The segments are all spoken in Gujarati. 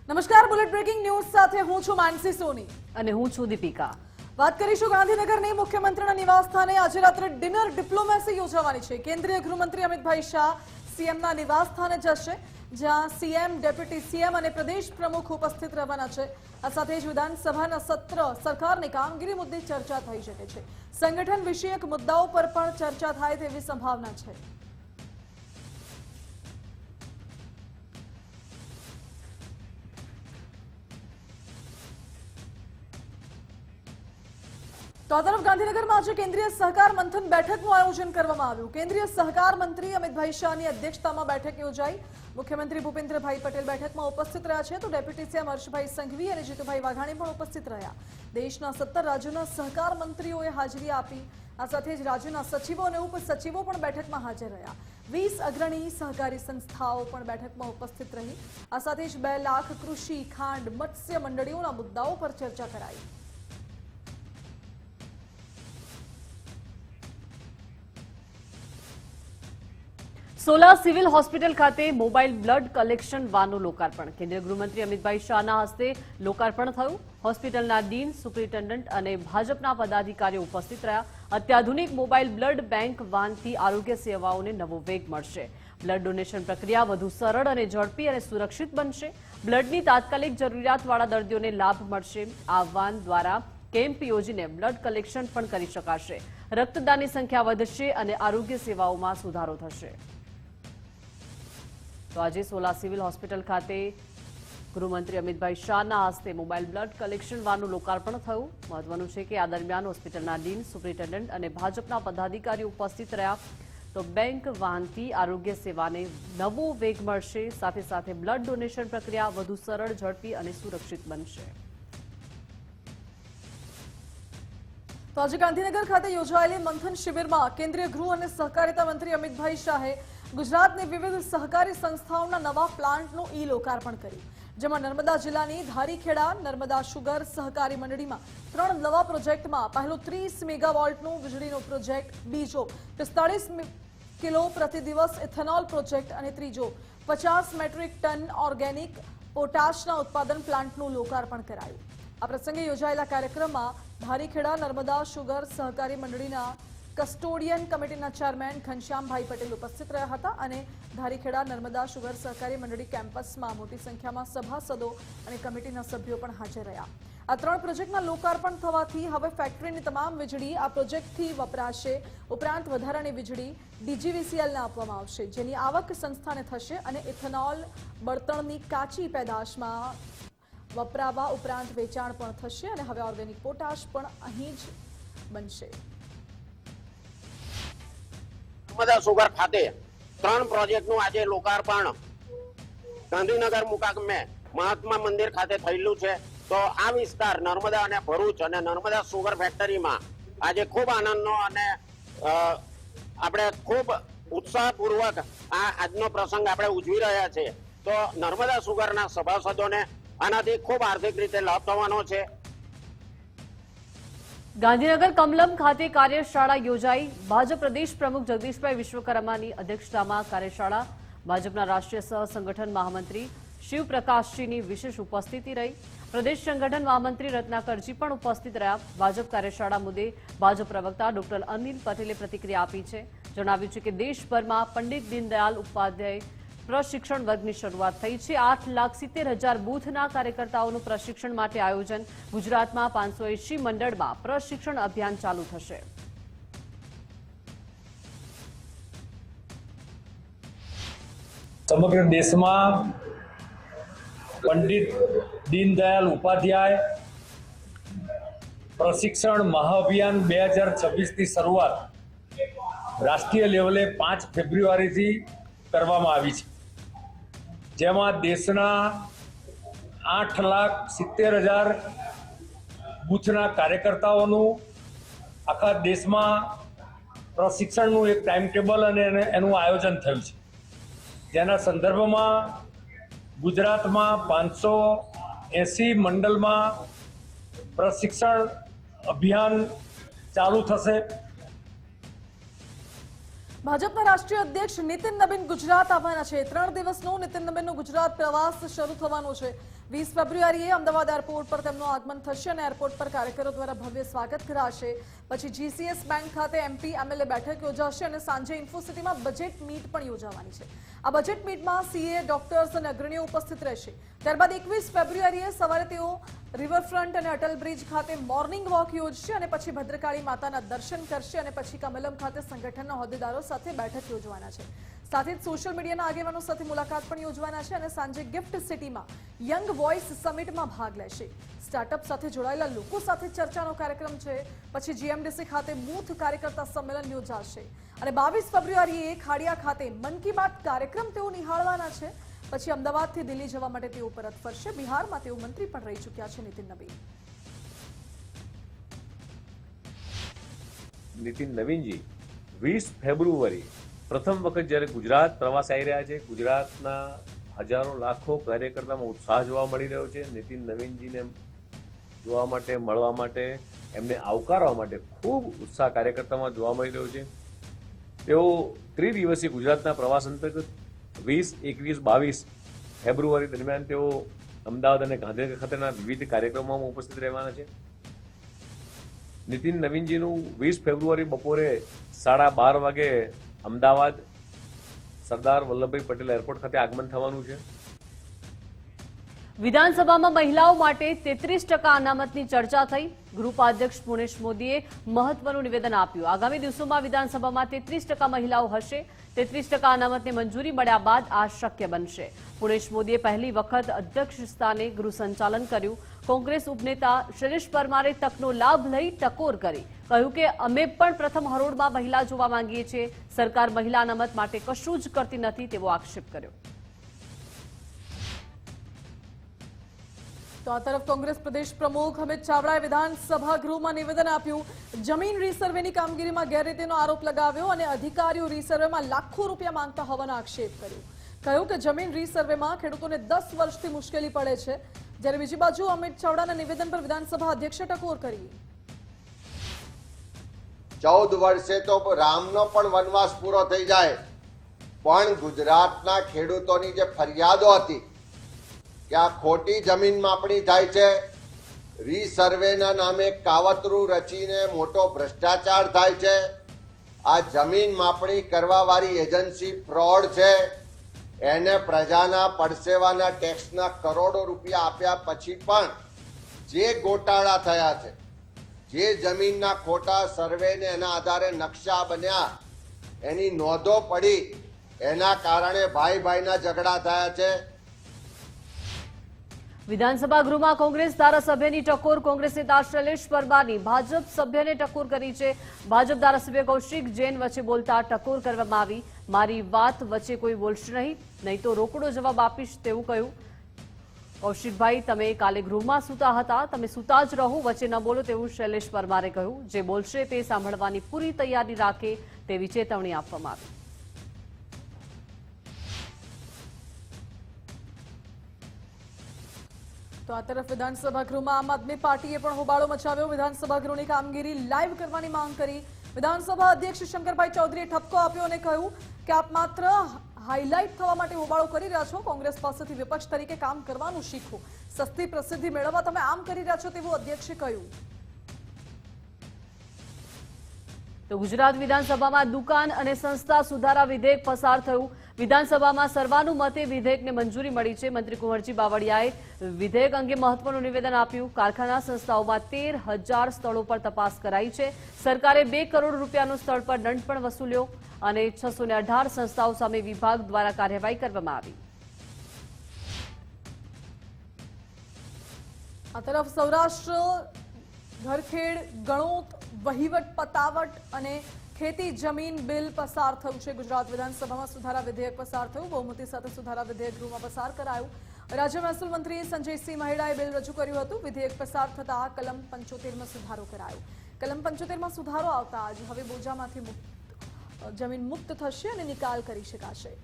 નમસ્કાર, બુલેટ બ્રેકિંગ ન્યૂઝ સાથે હું છું માનસી સોની અને હું છું દીપિકા। વાત કરીશું ગાંધીનગરની મુખ્યમંત્રીના નિવાસસ્થાને આજે રાત્રે ડિનર ડિપ્લોમેસી યોજાવાની છે। કેન્દ્રીય ગૃહમંત્રી અમિતભાઈ શાહ સીએમના નિવાસસ્થાને જશે, જ્યાં સીએમ, ડેપ્યુટી સીએમ અને પ્રદેશ પ્રમુખ ઉપસ્થિત રહેવાના છે। આ સાથે જ વિધાનસભાના સત્ર સરકારની કામગીરી મુદ્દે ચર્ચા થઈ શકે છે। સંગઠન વિષયક મુદ્દાઓ પર પણ ચર્ચા થાય તેવી સંભાવના છે। તો આ તરફ ગાંધીનગરમાં આજે કેન્દ્રીય સહકાર મંથન બેઠકનું આયોજન કરવામાં આવ્યું। કેન્દ્રીય સહકાર મંત્રી અમિતભાઈ શાહની અધ્યક્ષતામાં બેઠક યોજાઈ। મુખ્યમંત્રી ભૂપેન્દ્રભાઈ પટેલ બેઠકમાં ઉપસ્થિત રહ્યા છે, તો ડેપ્યુટી સીએમ હર્ષભાઈ સંઘવી અને જીતુભાઈ વાઘાણી પણ ઉપસ્થિત રહ્યા। દેશના 17 રાજ્યોના સહકાર મંત્રીઓએ હાજરી આપી। આ સાથે જ રાજ્યના સચિવો અને ઉપસચિવો પણ બેઠકમાં હાજર રહ્યા। 20 અગ્રણી સહકારી સંસ્થાઓ પણ બેઠકમાં ઉપસ્થિત રહી। આ સાથે જ 2 લાખ કૃષિ, ખાંડ, મત્સ્ય મંડળીઓના મુદ્દાઓ પર ચર્ચા કરાઈ। સોલા સિવિલ હોસ્પિટલ ખાતે મોબાઈલ બ્લડ કલેક્શન વાનનું લોકાર્પણ। કેન્દ્રીય ગૃહમંત્રી અમિતભાઈ શાહના હસ્તે લોકાર્પણ થયું। હોસ્પિટલના ડીન, સુપ્રિન્ટેન્ડન્ટ અને ભાજપના પદાધિકારીઓ ઉપસ્થિત રહ્યા। અત્યાધુનિક મોબાઈલ બ્લડ બેંક વાનથી આરોગ્ય સેવાઓને નવો વેગ મળશે। બ્લડ ડોનેશન પ્રક્રિયા વધુ સરળ અને ઝડપી અને સુરક્ષિત બનશે। બ્લડની તાત્કાલિક જરૂરિયાતવાળા દર્દીઓને લાભ મળશે। આ વાન દ્વારા કેમ્પ યોજીને બ્લડ કલેક્શન પણ કરી શકાશે। રક્તદાનની સંખ્યા વધશે અને આરોગ્ય સેવાઓમાં સુધારો થશે। તો આજે સોલા સિવિલ હોસ્પિટલ ખાતે ગૃહમંત્રી અમિતભાઈ શાહના હસ્તે મોબાઈલ બ્લડ કલેક્શન વાનનું લોકાર્પણ થયું। મહત્વનું છે કે આ દરમિયાન હોસ્પિટલના ડીન, સુપ્રિન્ટેન્ડન્ટ અને ભાજપના પદાધિકારીઓ ઉપસ્થિત રહ્યા। તો બેંક વાનથી આરોગ્ય સેવાને નવો વેગ મળશે। સાથે સાથે બ્લડ ડોનેશન પ્રક્રિયા વધુ સરળ, ઝડપી અને સુરક્ષિત બનશે। તો આજે ગાંધીનગર ખાતે યોજાયેલી મંથન શિબિરમાં કેન્દ્રીય ગૃહ અને સહકારિતા મંત્રી અમિતભાઈ શાહે ગુજરાતની વિવિધ સહકારી સંસ્થાઓના નવા પ્લાન્ટનું લોકાર્પણ કર્યું, જેમાં નર્મદા જિલ્લાની ધારીખેડા નર્મદા શુગર સહકારી મંડળીમાં 3 નવા પ્રોજેક્ટમાં પહેલો 30 મેગાવોલ્ટનો વીજળીનો પ્રોજેક્ટ, બીજો 45 કિલો પ્રતિ દિવસ ઇથેનોલ પ્રોજેક્ટ અને ત્રીજો 50 મેટ્રિક ટન ઓર્ગેનિક પોટાશના ઉત્પાદન પ્લાન્ટનું લોકાર્પણ કરાયું। આ પ્રસંગે યોજાયેલા કાર્યક્રમમાં ધારીખેડા નર્મદા શુગર સહકારી મંડળીના કસ્ટોડિયન કમિટીના ચેરમેન ઘનશ્યામભાઈ પટેલ ઉપસ્થિત રહ્યા હતા અને ધારીખેડા નર્મદા શુગર સહકારી મંડળી કેમ્પસમાં મોટી સંખ્યામાં સભાસદો અને કમિટીના સભ્યો પણ હાજર રહ્યા। આ 3 પ્રોજેક્ટના લોકાર્પણ થવાથી હવે ફેક્ટરીની તમામ વીજળી આ પ્રોજેક્ટથી વપરાશે। ઉપરાંત વધારાની વીજળી ડીજીવીસીએલને આપવામાં આવશે, જેની આવક સંસ્થાને થશે અને ઇથેનોલ બળતણની કાચી પેદાશમાં વપરાવા ઉપરાંત વેચાણ પણ થશે અને હવે ઓર્ગેનિક પોટાશ પણ અહીં જ બનશે। નર્મદા સુગર ખાતે 3 પ્રોજેક્ટનું આજે લોકાર્પણ ગાંધીનગર મુકામે મહાત્મા મંદિર ખાતે થયેલું છે। તો આ વિસ્તાર નર્મદા અને ભરૂચ અને નર્મદા સુગર ફેક્ટરીમાં આજે ખૂબ આનંદનો અને આપણે ખૂબ ઉત્સાહપૂર્વક આજનો પ્રસંગ આપણે ઉજવી રહ્યા છે। તો નર્મદા સુગરના સભાસદોને આનાથી ખૂબ આર્થિક રીતે લાભ થવાનો છે। ગાંધીનગર કમલમ ખાતે કાર્યશાળા યોજાઈ। ભાજપ પ્રદેશ પ્રમુખ જગદીશભાઈ વિશ્વકર્માની અધ્યક્ષતામાં કાર્યશાળા। ભાજપના રાષ્ટ્રીય સહ સંગઠન મહામંત્રી શિવપ્રકાશજીની વિશેષ ઉપસ્થિતિ રહી। પ્રદેશ સંગઠન મહામંત્રી રત્નાકરજી પણ ઉપસ્થિત રહ્યા। ભાજપ કાર્યશાળા મુદ્દે ભાજપ પ્રવક્તા ડોક્ટર અનિલ પટેલે પ્રતિક્રિયા આપી છે। જણાવ્યું છે કે દેશભરમાં પંડિત દીનદયાળ ઉપાધ્યાય પ્રશિક્ષણ વર્ગની શરૂઆત થઈ છે। 8,70,000 બૂથના કાર્યકર્તાઓનું પ્રશિક્ષણ માટે આયોજન। ગુજરાતમાં 580 મંડળમાં પ્રશિક્ષણ અભિયાન ચાલુ થશે। સમગ્ર દેશમાં પંડિત દીનદયાળ ઉપાધ્યાય પ્રશિક્ષણ મહાઅભિયાન 2026ની શરૂઆત રાષ્ટ્રીય લેવલે 5 ફેબ્રુઆરીથી કરવામાં આવી છે, જેમાં દેશના 8,70,000 બૂથના કાર્યકર્તાઓનું આખા દેશમાં પ્રશિક્ષણનું એક ટાઈમ ટેબલ અને એનું આયોજન થયું છે, જેના સંદર્ભમાં ગુજરાતમાં 580 મંડળમાં પ્રશિક્ષણ અભિયાન ચાલુ થશે। ભાજપના રાષ્ટ્રીય અધ્યક્ષ નીતિન નબીન ગુજરાત આવવાના છે। 3 દિવસનો નીતિન નબીનનો ગુજરાત પ્રવાસ શરૂ થવાનો છે। 20 ફેબ્રુઆરીએ અમદાવાદ એરપોર્ટ પર તેમનું આગમન થશે અને એરપોર્ટ પર કાર્યકરો દ્વારા ભવ્ય સ્વાગત કરાશે. પછી GCS બેંક ખાતે MP MLA બેઠક યોજાશે અને સાંજે ઇન્ફોસિટીમાં બજેટ મીટ પણ યોજાવાની છે. આ બજેટ મીટમાં CA, ડોક્ટર્સ અને અગ્રણીઓ ઉપસ્થિત રહેશે. ત્યારબાદ 21 ફેબ્રુઆરીએ સવારે તેઓ રિવરફ્રન્ટ અને અટલ બ્રિજ ખાતે મોર્નિંગ વોક યોજશે અને પછી ભદ્રકાળી માતાના દર્શન કરશે અને પછી કમલમ ખાતે સંગઠનના હોદ્દેદારો સાથે બેઠક યોજવાના છે. સાથે જ સોશિયલ મીડિયાના આગેવાનો સાથે મુલાકાત પણ યોજવાના છે અને સાંજે ગિફ્ટ સિટીમાં યંગ વોઇસ સમિટમાં ભાગ લેશે. સ્ટાર્ટઅપ સાથે જોડાયેલા લોકો સાથે ચર્ચાનો કાર્યક્રમ છે. પછી GMDC ખાતે બૂથ કાર્યકર્તા સંમેલન યોજાશે અને 22 ફેબ્રુઆરીએ ખાડિયા ખાતે મન કી બાત કાર્યક્રમ તેઓ નિહાળવાના છે. પછી અમદાવાદથી દિલ્હી જવા માટે તેઓ પરત ફરશે. બિહારમાં તેઓ મંત્રી પણ રહી ચૂક્યા છે. નીતિન નવીનજી 20 ફેબ્રુઆરી પ્રથમ વખત જ્યારે ગુજરાત પ્રવાસ આવી રહ્યા છે. ગુજરાતના હજારો લાખો કાર્યકર્તામાં ઉત્સાહ જોવા મળી રહ્યો છે. નીતિન નવીનજીને જોવા માટે, મળવા માટે, એમને આવકારવા માટે ખૂબ ઉત્સાહ કાર્યકર્તામાં જોવા મળી રહ્યો છે. તેઓ ત્રિદિવસીય ગુજરાતના પ્રવાસ અંતર્ગત 20, 21, 22 ફેબ્રુઆરી દરમિયાન તેઓ અમદાવાદ અને ગાંધીનગર ખાતેના વિવિધ કાર્યક્રમોમાં ઉપસ્થિત રહેવાના છે. નીતિન નવીનજીનું 20 ફેબ્રુઆરી બપોરે 12:30 વાગે અમદાવાદ સરદાર વલ્લભભાઈ પટેલ એરપોર્ટ ખાતે આગમન થવાનું છે. વિધાનસભામાં મહિલાઓ માટે 33% અનામતની ચર્ચા થઈ. ગૃહ ઉપાધ્યક્ષ પુણેશ મોદીએ મહત્વનું નિવેદન આપ્યું. આગામી દિવસોમાં વિધાનસભામાં 33% મહિલાઓ હશે. 33% અનામતને મંજૂરી મળ્યા બાદ આ શક્ય બનશે. પુણેશ મોદીએ પહેલી વખત અધ્યક્ષ સ્થાને ગૃહ સંચાલન કર્યું. કોંગ્રેસ ઉપનેતા શૈલેષ પરમારે તકનો લાભ લઈ ટકોર કરી. કહ્યું કે અમે પણ પ્રથમ હરોળમાં મહિલા જોવા માંગીએ છીએ. સરકાર મહિલા અનામત માટે કશું જ કરતી નથી તેવો આક્ષેપ કર્યો. તો આ તરફ કોંગ્રેસ પ્રદેશ પ્રમુખ અમિત ચાવડાએ વિધાનસભા ગૃહમાં નિવેદન આપ્યું. જમીન રીસર્વેની કામગીરીમાં ગેરરીતિનો આરોપ લગાવ્યો અને અધિકારીઓ રીસર્વેમાં લાખો રૂપિયા માંગતા હોવાનો આક્ષેપ કર્યો. કહ્યું કે જમીન રીસર્વેમાં ખેડૂતોને 10 વર્ષથી મુશ્કેલી પડે છે. જ્યારે બીજી બાજુ અમિત ચાવડાના નિવેદન પર વિધાનસભા અધ્યક્ષે ટકોર કરી. 14 વર્ષે તો રામનો પણ વનવાસ પૂરો થઈ જાય, પણ ગુજરાતના ખેડૂતોની જે ફરિયાદો હતી કે આ ખોટી જમીન માપણી થાય છે, રીસર્વેના નામે કાવતરું રચીને મોટો ભ્રષ્ટાચાર થાય છે, આ જમીન માપણી કરવા વાળી એજન્સી ફ્રોડ છે, એને પ્રજાના પડસેવાના ટેક્સના કરોડો રૂપિયા આપ્યા પછી પણ જે ગોટાળા થયા છે, જે જમીનના ખોટા સર્વે ને એના આધારે નકશા બન્યા, એની નોંધો પડી, એના કારણે ભાઈ ભાઈના ઝઘડા થયા છે. વિધાનસભા ગૃહમાં કોંગ્રેસ ધારાસભ્યની ટકોર. કોંગ્રેસ નેતા શૈલેષ પરમારની ભાજપ સભ્યને ટકોર કરી છે. ભાજપ ધારાસભ્ય કૌશિક જૈન વચ્ચે બોલતા ટકોર કરવામાં આવી. મારી વાત વચ્ચે કોઈ બોલશે નહીં તો રોકડો જવાબ આપીશ તેવું કહ્યું. કૌશિકભાઈ, તમે કાલે ગૃહમાં સૂતા હતા, તમે સૂતા જ રહો, વચ્ચે ન બોલો તેવું શૈલેષ પરમારે કહ્યું. જે બોલશે તે સાંભળવાની પૂરી તૈયારી રાખે તેવી ચેતવણી આપવામાં આવી. તો આ તરફ વિધાનસભા ગૃહમાં આમ આદમી પાર્ટીએ પણ હોબાળો મચાવ્યો. વિધાનસભા ગૃહની કામગીરી લાઈવ કરવાની માંગ કરી. વિધાનસભા અધ્યક્ષ શંકરભાઈ ચૌધરીએ ઠપકો આપ્યો અને કહ્યું કે આપ માત્ર હાઇલાઇટ થવા માટે હોબાળો કરી રહ્યા છો. કોંગ્રેસ પાસેથી વિપક્ષ તરીકે કામ કરવાનું શીખો. સસ્તી પ્રસિદ્ધિ મેળવવા તમે આમ કરી રહ્યા છો તેવું અધ્યક્ષે કહ્યું. તો ગુજરાત વિધાનસભામાં દુકાન અને સંસ્થા સુધારા વિધેયક પસાર થયું. વિધાનસભામાં સર્વાનુમતે વિધેયકને મંજૂરી મળી છે. મંત્રી કુંવરજી બાવળિયાએ વિધેયક અંગે મહત્વનું નિવેદન આપ્યું. કારખાના સંસ્થાઓમાં 13,000 સ્થળો પર તપાસ કરાઈ છે. સરકારે 2 કરોડ રૂપિયાનું સ્થળ પર દંડ પણ વસૂલ્યો અને 618 સંસ્થાઓ સામે વિભાગ દ્વારા કાર્યવાહી કરવામાં આવી. આ તરફ સૌરાષ્ટ્ર ઘરખેડ, ગણોત, વહીવટ, પતાવટ અને ખેતી જમીન બિલ પસાર થયું છે. ગુજરાત વિધાનસભામાં સુધારા વિધેયક પસાર થયું. બહુમતી સાથે સુધારા વિધેયક ગૃહમાં પસાર કરાયું. રાજ્ય મહેસૂલ મંત્રી સંજયસિંહ મહેડાએ બિલ રજૂ કર્યું હતું. વિધેયક પસાર થતા કલમ 75માં સુધારો કરાયો. કલમ 75માં સુધારો આવતા જ હવે બોજામાંથી જમીન મુક્ત થશે અને નિકાલ કરી શકાશે.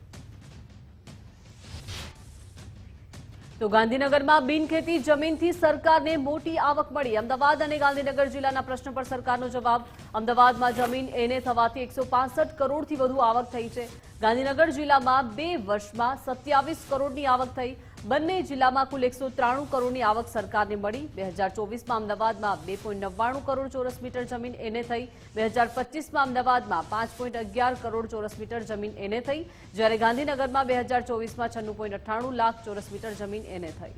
તો ગાંધીનગરમાં બિનખેતી જમીનથી સરકારને મોટી આવક મળી. અમદાવાદ અને ગાંધીનગર જિલ્લાના પ્રશ્ન પર સરકારનો જવાબ. અમદાવાદમાં જમીન એને થવાથી 165 કરોડથી વધુ આવક થઈ છે. ગાંધીનગર જિલ્લામાં 2 વર્ષમાં 27 કરોડની આવક થઈ. બંને જિલ્લામાં કુલ 193 કરોડની આવક સરકારને મળી. 2024માં અમદાવાદમાં 2.99 કરોડ ચોરસ મીટર જમીન એને થઈ. 2025માં અમદાવાદમાં 5.11 કરોડ ચોરસ મીટર જમીન એને થઈ, જ્યારે ગાંધીનગરમાં 2024માં 96.98 લાખ ચોરસ મીટર જમીન એને થઈ.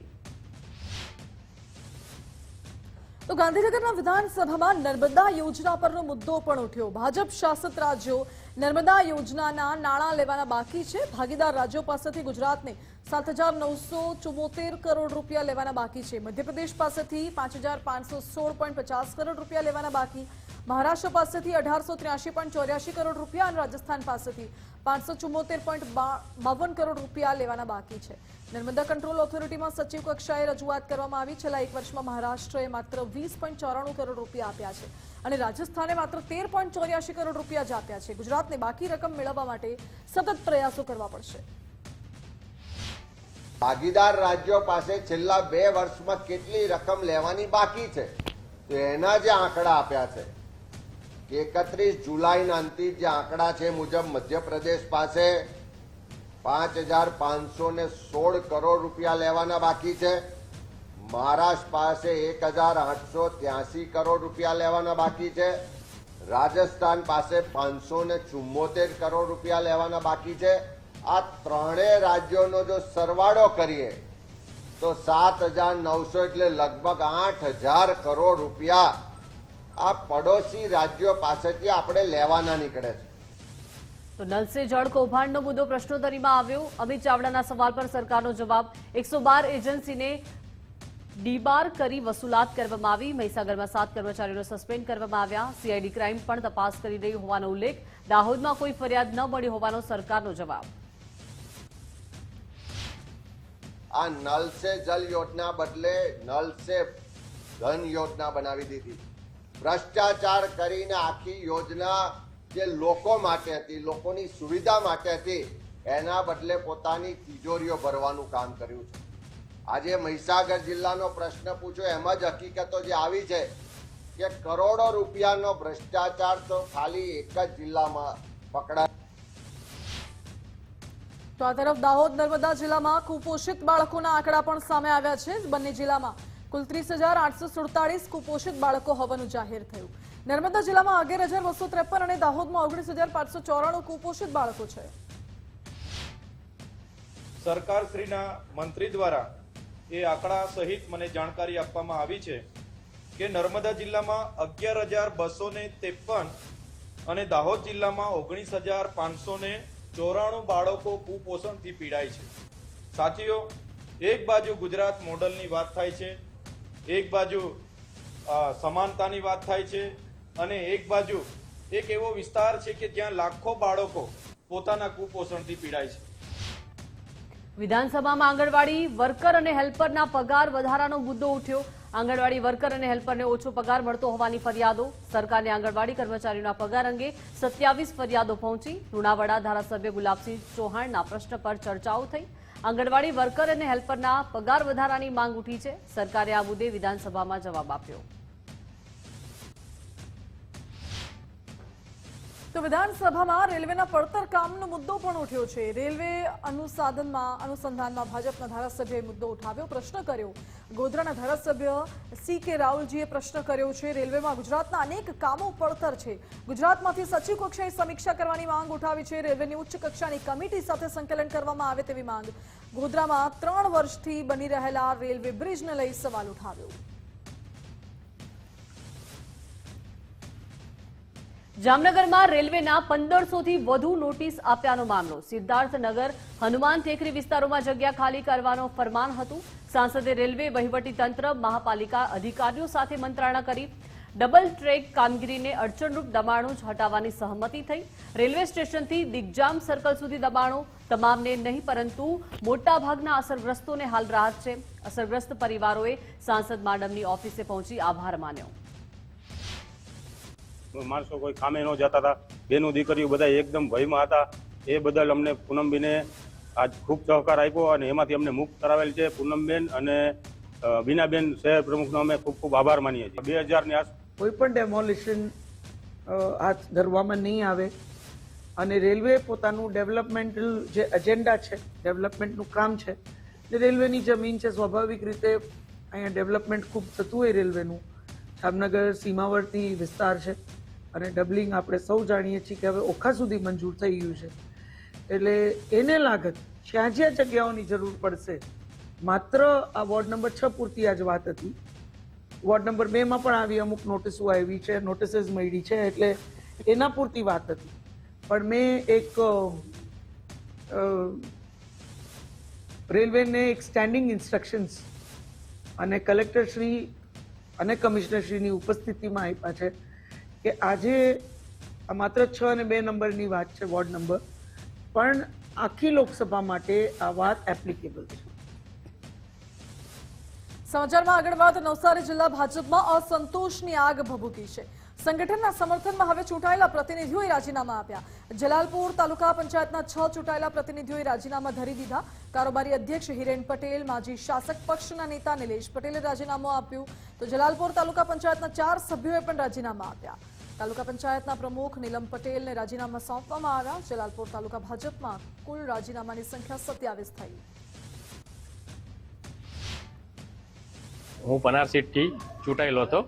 તો ગાંધીનગરના વિધાનસભામાં નર્મદા યોજના પરનો મુદ્દો પણ ઉઠ્યો. ભાજપ શાસિત રાજ્યો નર્મદા યોજનાના નાણાં લેવાના બાકી છે. ભાગીદાર રાજ્યો પાસેથી ગુજરાતને 7,974 કરોડ રૂપિયા લેવાના બાકી છે. મધ્યપ્રદેશ પાસેથી 5,516.50 કરોડ રૂપિયા લેવાના બાકી. મહારાષ્ટ્ર પાસેથી 1,883.84 કરોડ રૂપિયા અને રાજસ્થાન પાસેથી 574.52 કરોડ રૂપિયા લેવાના બાકી છે. નર્મદા કંટ્રોલ ઓથોરિટીમાં સચિવ કક્ષાએ રજૂઆત કરવામાં આવી. છેલ્લા એક વર્ષમાં મહારાષ્ટ્રએ માત્ર 20.94 કરોડ રૂપિયા આપ્યા છે અને રાજસ્થાને માત્ર 13.84 કરોડ રૂપિયા જ આપ્યા છે. ગુજરાતને બાકી રકમ મેળવવા માટે સતત પ્રયાસો કરવા પડશે. ભાગીદાર રાજ્યો પાસે છેલ્લા 2 વર્ષમાં કેટલી રકમ લેવાની બાકી છે તો એના જે આંકડા આપ્યા છે કે 31 જુલાઈના અંતિમ જે આંકડા છે મુજબ મધ્યપ્રદેશ પાસે 5,516 કરોડ રૂપિયા લેવાના બાકી છે. મહારાષ્ટ્ર પાસે 1,883 કરોડ રૂપિયા લેવાના બાકી છે. રાજસ્થાન પાસે 574 કરોડ રૂપિયા લેવાના બાકી છે. આ ત્રણેય રાજ્યોનો જો સરવાળો કરીએ તો 7,900 એટલે લગભગ 8,000 કરોડ રૂપિયા આ પડોશી રાજ્યો પાસેથી આપણે લેવાના નીકળે છે. તો નલ સે જળ કૌભાંડનો મુદ્દો પ્રશ્નોત્તરીમાં આવ્યો. અમિત ચાવડાના સવાલ પર સરકારનો જવાબ. 112 એજન્સીને ડીબાર કરી વસૂલાત કરવામાં આવી. મહીસાગરમાં 7 કર્મચારીઓને સસ્પેન્ડ કરવામાં આવ્યા. સીઆઈડી ક્રાઇમ પણ તપાસ કરી રહી હોવાનો ઉલ્લેખ. દાહોદમાં કોઈ ફરિયાદ ન મળી હોવાનો સરકારનો જવાબ. આ નલ સે જલ યોજના બદલે નલ સે ધન યોજના બનાવી દીધી. ભ્રષ્ટાચાર કરીને આખી યોજના જે લોકો માટે હતી, લોકોની સુવિધા માટે હતી, એના બદલે પોતાની તિજોરીઓ ભરવાનું કામ કર્યું છે. આજે મહીસાગર જિલ્લાનો પ્રશ્ન પૂછ્યો એમાં જ હકીકતો જે આવી છે કે કરોડો રૂપિયાનો ભ્રષ્ટાચાર તો ખાલી એક જ જિલ્લામાં પકડાય. તો આ તરફ દાહોદ નર્મદા જિલ્લામાં કુપોષિત બાળકોના આંકડા પણ સામે આવ્યા છે. બંને જિલ્લામાં કુલ 30,847 કુપોષિત બાળકો હોવાનું જાહેર થયું. નર્મદા જિલ્લામાં 11,253 અને દાહોદમાં 19,594 કુપોષિત બાળકો છે. સરકારશ્રીના મંત્રી દ્વારા એ આંકડા સહિત મને જાણકારી આપવામાં આવી છે કે નર્મદા જિલ્લામાં 11,253 અને દાહોદ જિલ્લામાં 19,594 બાળકો કુપોષણથી પીડાય છે. સાથીઓ, એક બાજુ ગુજરાત મોડલની વાત થાય છે, એક બાજુ સમાનતાની વાત થાય છે અને એક બાજુ એક એવો વિસ્તાર છે કે જ્યાં લાખો બાળકો પોતાના કુપોષણથી પીડાય છે. વિધાનસભામાં આંગણવાડી વર્કર અને હેલ્પરના પગાર વધારાનો મુદ્દો ઉઠ્યો. આંગણવાડી વર્કર અને હેલ્પરને ઓછો પગાર મળતો હોવાની ફરિયાદો. સરકારને આંગણવાડી કર્મચારીઓના પગાર અંગે 27 ફરિયાદો પહોંચી. લુણાવાડા ધારાસભ્ય ગુલાબસિંહ ચૌહાણના પ્રશ્ન પર ચર્ચાઓ થઈ. આંગણવાડી વર્કર અને હેલ્પરના પગાર વધારાની માંગ ઉઠી છે. સરકારે આ મુદ્દે વિધાનસભામાં જવાબ આપ્યો. તો વિધાનસભામાં રેલવેના પડતર કામનો મુદ્દો પણ ઉઠ્યો છે. રેલવે અનુસંધાનમાં ભાજપના ધારાસભ્યએ મુદ્દો ઉઠાવ્યો, પ્રશ્ન કર્યો. ગોધરાના ધારાસભ્ય CK રાહુલજીએ પ્રશ્ન કર્યો છે. રેલવેમાં ગુજરાતના અનેક કામો પડતર છે. ગુજરાતમાંથી સચિવ કક્ષાએ સમીક્ષા કરવાની માંગ ઉઠાવી છે. રેલવેની ઉચ્ચ કક્ષાની કમિટી સાથે સંકલન કરવામાં આવે તેવી માંગ. ગોધરામાં 3 વર્ષથી બની રહેલા રેલવે બ્રિજને લઈ સવાલ ઉઠાવ્યો. જામનગરમાં રેલવેના 1500થી વધુ નોટિસ આપ્યાનો મામલો. સિદ્ધાર્થનગર હનુમાન ટેકરી વિસ્તારોમાં જગ્યા ખાલી કરવાનો ફરમાન હતું. સાંસદે રેલવે વહીવટીતંત્ર મહાપાલિકા અધિકારીઓ સાથે મંત્રણા કરી ડબલ ટ્રેક કામગીરીને અડચણરૂપ દબાણો જ હટાવવાની સહમતિ થઈ. રેલવે સ્ટેશનથી દિગ્જામ સર્કલ સુધી દબાણો તમામને નહીં પરંતુ મોટાભાગના અસરગ્રસ્તોને હાલ રાહત છે. અસરગ્રસ્ત પરિવારોએ સાંસદ માડમની ઓફિસે પહોંચી આભાર માન્યો. માણસો કોઈ કામે ન જતા હતા, બેનું દીકરીઓ બધા એકદમ ભયમાં હતા. એ બદલ અમને પૂનમબેને આજ ખૂબ સહકાર આપ્યો અને એમાંથી અમને મુક્ત કરાવેલ છે. પૂનમબેન અને બીનાબેન શહેર પ્રમુખનો અમે ખૂબ ખૂબ આભાર માનીએ છીએ. 2000ની આસ કોઈ પણ ડેમોલિશન હાથ ધરવામાં નહીં આવે અને રેલવે પોતાનું ડેવલપમેન્ટલ જે એજન્ડા છે, ડેવલપમેન્ટનું કામ છે, રેલવેની જમીન છે, સ્વાભાવિક રીતે અહીંયા ડેવલપમેન્ટ ખૂબ થતું હોય રેલવેનું. જામનગર સીમાવર્તી વિસ્તાર છે અને ડબલિંગ આપણે સૌ જાણીએ છીએ કે હવે ઓખા સુધી મંજૂર થઈ ગયું છે. એટલે એને લાગત જ્યાં જ્યાં જગ્યાઓની જરૂર પડશે, માત્ર આ વોર્ડ નંબર 6 પૂરતી આજ વાત હતી. વોર્ડ નંબર 2 માં પણ આવી અમુક નોટિસો આવી છે, નોટિસીસ મળી છે, એટલે એના પૂરતી વાત હતી. પણ મેં એક રેલવેને એક સ્ટેન્ડિંગ ઇન્સ્ટ્રક્શન્સ અને કલેક્ટરશ્રી અને કમિશનરશ્રીની ઉપસ્થિતિમાં આપ્યા છે કે આજે આ માત્ર 6 અને 2 નંબરની વાત છે, વોર્ડ નંબર, પણ આખી લોકસભા માટે આ વાત એપ્લિકેબલ છે. સમાચારમાં આગળ વાત. નવસારી જિલ્લા ભાજપમાં અસંતોષની આગ ભભૂકી છે. સંગઠનના સમર્થનમાં હવે ચૂંટાયેલા પ્રતિનિધિઓએ રાજીનામા આપ્યા. જલાલપુર તાલુકા પંચાયતના 6 ચૂંટાયેલા પ્રતિનિધિઓએ રાજીનામા ધરી દીધા. કારોબારી અધ્યક્ષ હિરેન પટેલ, માજી શાસક પક્ષના નેતા નિલેશ પટેલે રાજીનામું આપ્યું, તો જલાલપુર તાલુકા પંચાયતના 4 સભ્યોએ પણ રાજીનામા આપ્યા. તાલુકા પંચાયતના પ્રમુખ નીલમ પટેલને રાજીનામા સોંપવામાં આવ્યા. જલાલપુર તાલુકા ભાજપમાં કુલ રાજીનામાની સંખ્યા 27 થઈ. હું પનાર સીટથી ચૂંટાયેલો હતો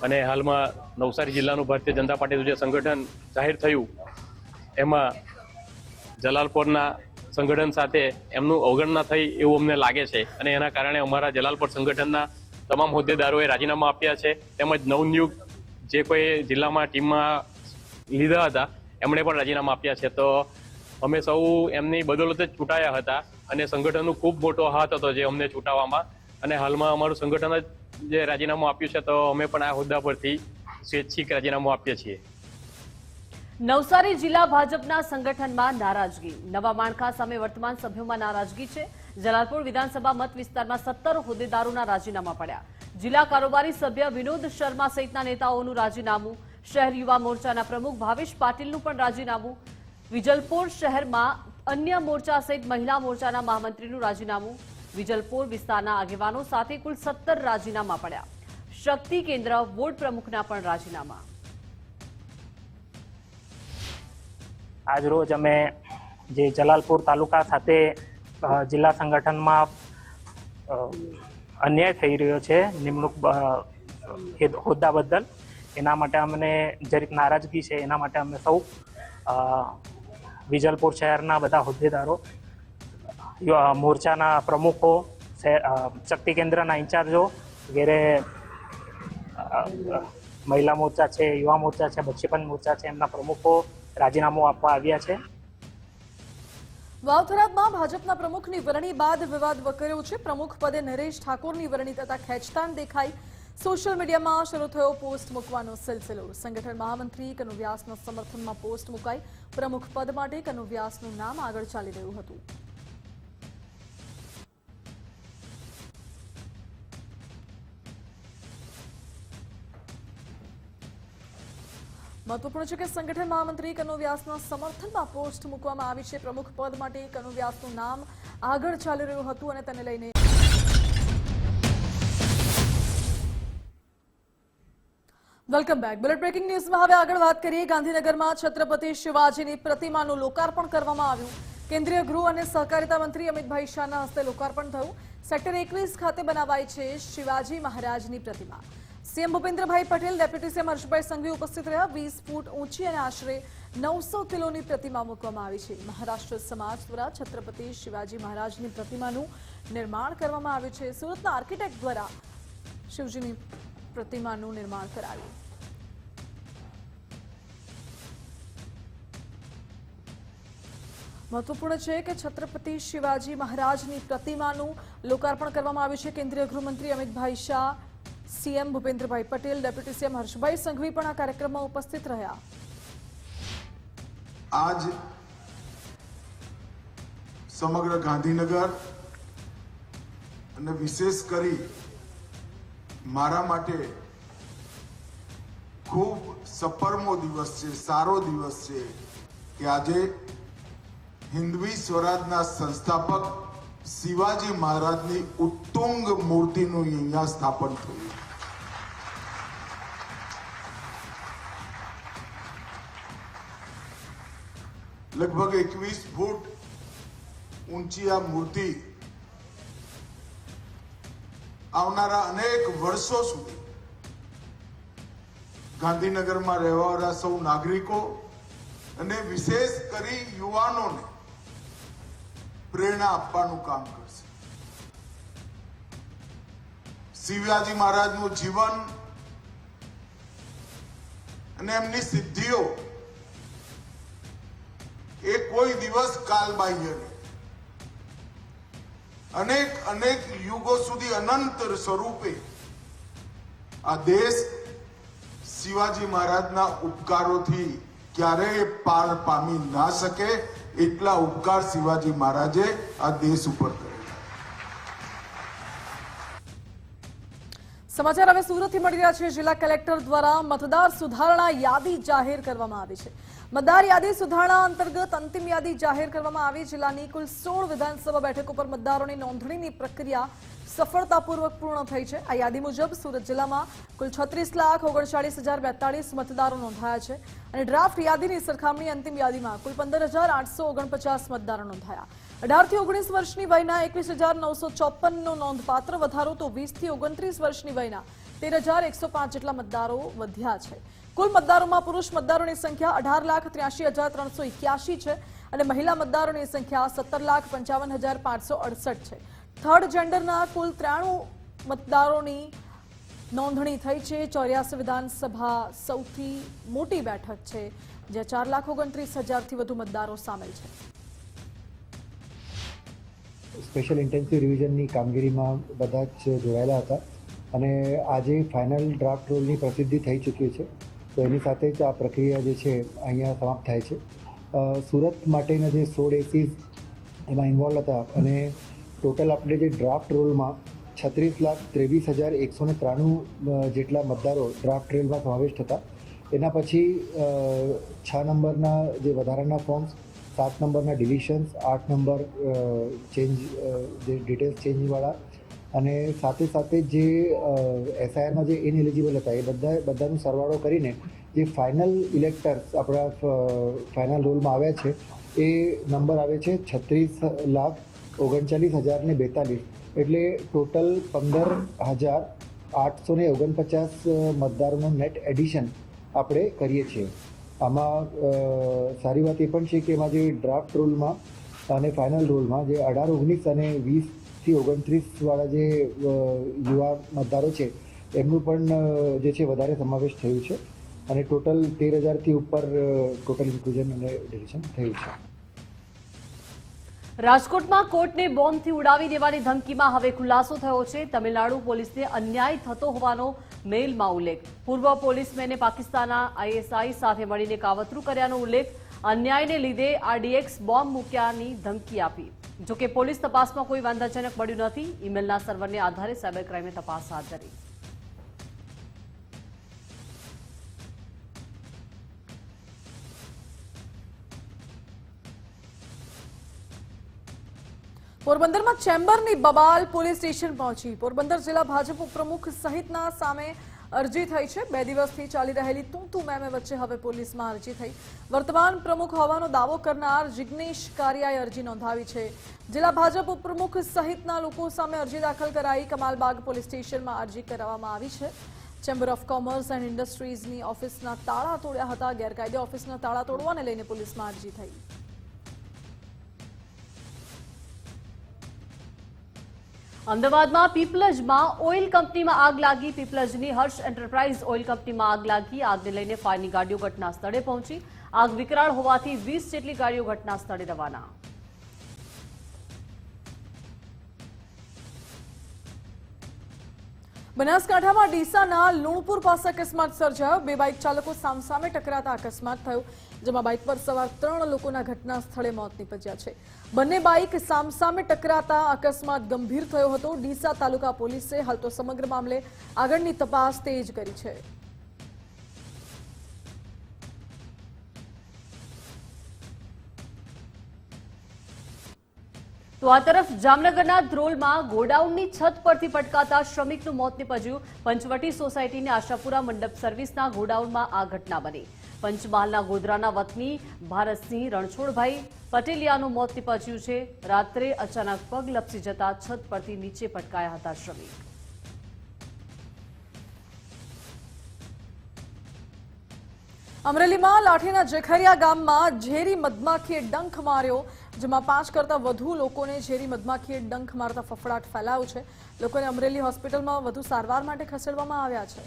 અને હાલમાં નવસારી જિલ્લાનું ભારતીય જનતા પાર્ટીનું જે સંગઠન જાહેર થયું એમાં જલાલપુરના સંગઠન સાથે એમનું અવગણના થઈ એવું અમને લાગે છે અને એના કારણે અમારા જલાલપુર સંગઠનના તમામ હોદ્દેદારોએ રાજીનામા આપ્યા છે. તેમજ નવનિયુક્ત જે કોઈ જિલ્લામાં ટીમમાં લીધા હતા એમણે પણ રાજીનામા આપ્યા છે. તો અમે સૌ એમની બદોલત જ ચૂંટાયા હતા અને સંગઠનનો ખૂબ મોટો હાથ હતો જે અમને ચૂંટાવામાં, અને હાલમાં અમારું સંગઠન જ જે રાજીનામું આપ્યું છે તો અમે પણ આ હોદ્દા પરથી સ્વૈચ્છિક રાજીનામું આપીએ છીએ. નવસારી જિલ્લા ભાજપના સંગઠનમાં નારાજગી. નવા માળખા સામે વર્તમાન સભ્યોમાં નારાજગી છે. જલાલપુર વિધાનસભા મત વિસ્તારમાં 17 હોદ્દેદારોના રાજીનામા પડ્યા. જિલ્લા કારોબારી સભ્ય વિનોદ શર્મા સહિતના નેતાઓનું રાજીનામું. શહેર યુવા મોરચાના પ્રમુખ ભાવેશ પાટીલનું પણ રાજીનામું. વિજલપુર શહેરમાં અન્ય મોરચા સહિત મહિલા મોરચાના મહામંત્રીનું રાજીનામું. વિજલપુર વિસ્તારના આગેવાનો સાથે કુલ 17 રાજીનામા પડ્યા. શક્તિ કેન્દ્ર વોર્ડ પ્રમુખના પણ રાજીનામા. આજ રોજ અમે જે જલાલપુર તાલુકા સાથે જિલ્લા સંગઠનમાં અન્યાય થઈ રહ્યો છે નિમણૂક હોદ્દા બદલ, એના માટે અમને જરીક નારાજગી છે. એના માટે અમે સૌ વિજલપુર શહેરના બધા હોદ્દેદારો, મોરચાના પ્રમુખો, શક્તિ કેન્દ્રના ઇન્ચાર્જો વગેરે, મહિલા મોરચા છે, યુવા મોરચા છે, બક્ષીપંચ મોરચા છે, એમના પ્રમુખો રાજીનામું આપવા આવ્યા છે. વાવથરાદમાં ભાજપના પ્રમુખની વરણી બાદ વિવાદ વકર્યો છે. પ્રમુખ પદે નરેશ ઠાકોરની વરણી થતા ખેંચતાણ દેખાઈ. સોશિયલ મીડિયામાં શરૂ થયો પોસ્ટ મૂકવાનો સિલસિલો. સંગઠન મહામંત્રી કનુ વ્યાસના સમર્થનમાં પોસ્ટ મુકાઈ. પ્રમુખ પદ માટે કનુ વ્યાસનું નામ આગળ ચાલી રહ્યું હતું. મહત્વપૂર્ણ છે કે સંગઠન મહામંત્રી કનુ વ્યાસના સમર્થનમાં પોસ્ટ મૂકવામાં આવી છે. પ્રમુખ પદ માટે કનુ વ્યાસનું નામ આગળ ચાલી રહ્યું હતું અને તેને લઈને વેલકમ બેક. બુલેટ બ્રેકિંગ ન્યૂઝમાં હવે આગળ વાત કરીએ. ગાંધીનગરમાં છત્રપતિ શિવાજીની પ્રતિમાનું લોકાર્પણ કરવામાં આવ્યું. કેન્દ્રીય ગૃહ અને સહકારિતા મંત્રી અમિતભાઈ શાહના હસ્તે લોકાર્પણ થયું. સેક્ટર 21 ખાતે બનાવાઈ છે શિવાજી મહારાજની પ્રતિમા. CM Bhupendrabhai Patel, deputy CM Harshbhai Sanghavi ઉપસ્થિત રહ્યા. 20 ફૂટ ઊંચી અને આશરે 900 કિલોની પ્રતિમા મૂકવામાં આવી છે. મહારાષ્ટ્ર સમાજ દ્વારા છત્રપતિ શિવાજી મહારાજની પ્રતિમાનું નિર્માણ કરવામાં આવ્યું છે. સુરતના આર્કિટેક્ટ દ્વારા શિવજીની પ્રતિમાનું નિર્માણ કરાયું. મહત્વપૂર્ણ છે કે છત્રપતિ શિવાજી મહારાજની પ્રતિમાનું લોકાર્પણ કરવામાં આવ્યું છે. કેન્દ્રીય ગૃહમંત્રી Amitbhai Shah, CM Bhupendrabhai Patel, deputy CM Harshbhai Sanghavi પણ આ કાર્યક્રમમાં ઉપસ્થિત રહ્યા. આજ સમગ્ર ગાંધીનગર અને વિશેષ કરી મારા માટે ખૂબ સપરમો દિવસ છે, સારો દિવસ છે કે આજે હિન્દવી સ્વરાજના સંસ્થાપક શિવાજી મહારાજની ઉત્તુંગ મૂર્તિનું અહીંયા સ્થાપન થયું. લગભગ 21 ફૂટ ઊંચી આ મૂર્તિ આવનારા અનેક વર્ષો સુધી ગાંધીનગરમાં રહેવાવાળા સૌ નાગરિકો અને વિશેષ કરી યુવાનોને પ્રેરણા આપવાનું કામ કરશે. શિવાજી મહારાજનું જીવન અને એમની સિદ્ધિઓ એ કોઈ દિવસ કાલબાહ્ય નહીં. અનેક અનેક યુગો સુધી અનંત સ્વરૂપે આ દેશ શિવાજી મહારાજના ઉપકારોથી ક્યારેય પાર પામી ના શકે એટલા ઉપકાર શિવાજી મહારાજે આ દેશ ઉપર કર્યા. સમાચાર હવે સુરતથી મળી રહ્યા છે. જિલ્લા કલેક્ટર દ્વારા મતદાર સુધારણા યાદી જાહેર કરવામાં આવી છે. મતદાર યાદી સુધારણા અંતર્ગત અંતિમ યાદી જાહેર કરવામાં આવી. જિલ્લાની કુલ 16 વિધાનસભા બેઠકો પર મતદારોની નોંધણીની પ્રક્રિયા સફળતાપૂર્વક પૂર્ણ થઈ છે. આ યાદી મુજબ સુરત જિલ્લામાં કુલ 36,39,042 મતદારો નોંધાયા છે અને ડ્રાફ્ટ યાદીની સરખામણી અંતિમ યાદીમાં કુલ 15,849 મતદારો નોંધાયા. 18 થી 19 વર્ષની વયના 21,954નો નોંધપાત્ર વધારો તો 20 થી 29 વર્ષની વયના 13,105 જેટલા મતદારો વધ્યા છે. કુલ મતદારોમાં પુરુષ મતદારોની સંખ્યા 18,83,381 છે અને મહિલા મતદારોની સંખ્યા 17,55,568 છે. થર્ડ જેન્ડરના કુલ 93 મતદારોની નોંધણી થઈ છે. 84 વિધાનસભા સૌથી મોટી બેઠક છે, જ્યાં 4,29,000થી વધુ મતદારો સામેલ છે. સ્પેશિયલ ઇન્ટેન્સિવ રિવિઝનની કામગીરીમાં બધા જ જોડાયેલા હતા અને આજે ફાઇનલ ડ્રાફ્ટ રોલની પ્રસિદ્ધિ થઈ ચૂકી છે. તો એની સાથે જ આ પ્રક્રિયા જે છે અહીંયા સમાપ્ત થાય છે. સુરત માટેના જે 16 એસીસ એમાં ઇન્વોલ્વ હતા અને ટોટલ આપણે જે ડ્રાફ્ટ રોલમાં 36,23,193 જેટલા મતદારો ડ્રાફ્ટ રોલમાં સમાવેશ થતા. એના પછી 6 નંબરના જે વધારાના ફોર્મ્સ, 7 નંબરના ડિલિશન્સ, 8 નંબર ચેન્જ જે ડિટેલ્સ ચેન્જવાળા અને સાથે સાથે જે એસઆઈઆરમાં જે ઇનએલિજિબલ હતા એ બધાનો સરવાળો કરીને જે ફાઇનલ ઇલેક્ટર્સ આપણા ફાઇનલ રોલમાં આવ્યા છે એ નંબર આવે છે 36,39,042. એટલે ટોટલ 15,849 મતદારોનું નેટ એડિશન આપણે કરીએ છીએ. આમાં સારી વાત એ પણ છે કે એમાં જે ડ્રાફ્ટ રોલમાં અને ફાઇનલ રોલમાં જે 18, 19 અને 20 થી 29 વાળા જે યુવા મતદારો છે એમનું પણ જે છે વધારે સમાવેશ થયું છે અને ટોટલ 13,000થી ઉપર ટોટલ ઇન્ક્લુઝન અને ડિલિશન થયું છે. રાજકોટમાં કોર્ટને બોમ્બથી ઉડાવી દેવાની ધમકીમાં હવે ખુલાસો થયો છે. તમિલનાડુ પોલીસને અન્યાય થતો હોવાનો મેઇલમાં ઉલ્લેખ. પૂર્વ પોલીસમેને પાકિસ્તાનના આઈએસઆઈ સાથે મળીને કાવતરું કર્યાનો ઉલ્લેખ. અન્યાયને લીધે આરડીએક્સ બોમ્બ મૂક્યાની ધમકી આપી. જોકે પોલીસ તપાસમાં કોઈ વાંધાજનક મળ્યું નથી. ઈમેલના સર્વરને આધારે સાયબર ક્રાઇમે તપાસ હાથ ધરી. પોરબંદરમાં ચેમ્બરની બબાલ પોલીસ સ્ટેશન પહોંચી. પોરબંદર જિલ્લા ભાજપ પ્રમુખ સહિતના સામે અરજી થઈ છે. 2 દિવસથી ચાલી રહેલી તું મેમે વચ્ચે હવે પોલીસમાં અરજી થઈ. વર્તમાન પ્રમુખ હોવાનો દાવો કરનાર જિગ્નેશ કારિયાએ અરજી નોંધાવી છે. જિલ્લા ભાજપ ઉપપ્રમુખ સહિતના લોકો સામે અરજી દાખલ કરાઈ. કમાલબાગ પોલીસ સ્ટેશનમાં અરજી કરવામાં આવી છે. ચેમ્બર ઓફ કોમર્સ એન્ડ ઇન્ડસ્ટ્રીઝની ઓફિસના તાળા તોડ્યા હતા. ગેરકાયદે ઓફિસના તાળા તોડવાને લઈને પોલીસમાં અરજી થઈ. અમદાવાદમાં પીપલજમાં ઓઇલ કંપનીમાં આગ લાગી. પીપલજની હર્ષ એન્ટરપ્રાઇઝ ઓઇલ કંપનીમાં આગ લાગી. આગને લઈને ફાયરની ગાડીઓ ઘટના સ્થળે પહોંચી. આગ વિકરાળ હોવાથી 20 જેટલી ગાડીઓ ઘટના સ્થળે રવાના. બનાસકાંઠામાં ડીસાના લુણપુર પાસે અકસ્માત સર્જાયો. 2 બાઇક ચાલકો સામસામે ટકરાતા અકસ્માત થયો, જેમાં બાઇક પર સવાર 3 લોકોના ઘટના સ્થળે મોત નીપજ્યા છે. બંને બાઇક સામસામે ટકરાતા અકસ્માત ગંભીર થયો હતો. ડીસા તાલુકા પોલીસે હાલ તો સમગ્ર મામલે આગળની તપાસ તેજ કરી છે. તો આ તરફ જામનગરના ધ્રોલમાં ગોડાઉનની છત પરથી પટકાતા શ્રમિકનું મોત નીપજ્યું. પંચવટી સોસાયટીની આશાપુરા મંડપ સર્વિસના ગોડાઉનમાં આ ઘટના બની. પંચમહાલના ગોધરાના વતની ભારતસિંહ રણછોડભાઈ પટેલિયાનું મોત નીપજ્યું છે. રાત્રે અચાનક પગ લપસી જતા છત પરથી નીચે પટકાયા હતા શ્રમિક. અમરેલીમાં લાઠીના જેખરિયા ગામમાં ઝેરી મધમાખીએ ડંખ માર્યો, જેમાં 5 કરતાં વધુ લોકોને ઝેરી મધમાખીએ ડંખ મારતા ફફડાટ ફેલાયો છે. લોકોને અમરેલી હોસ્પિટલમાં વધુ સારવાર માટે ખસેડવામાં આવ્યા છે.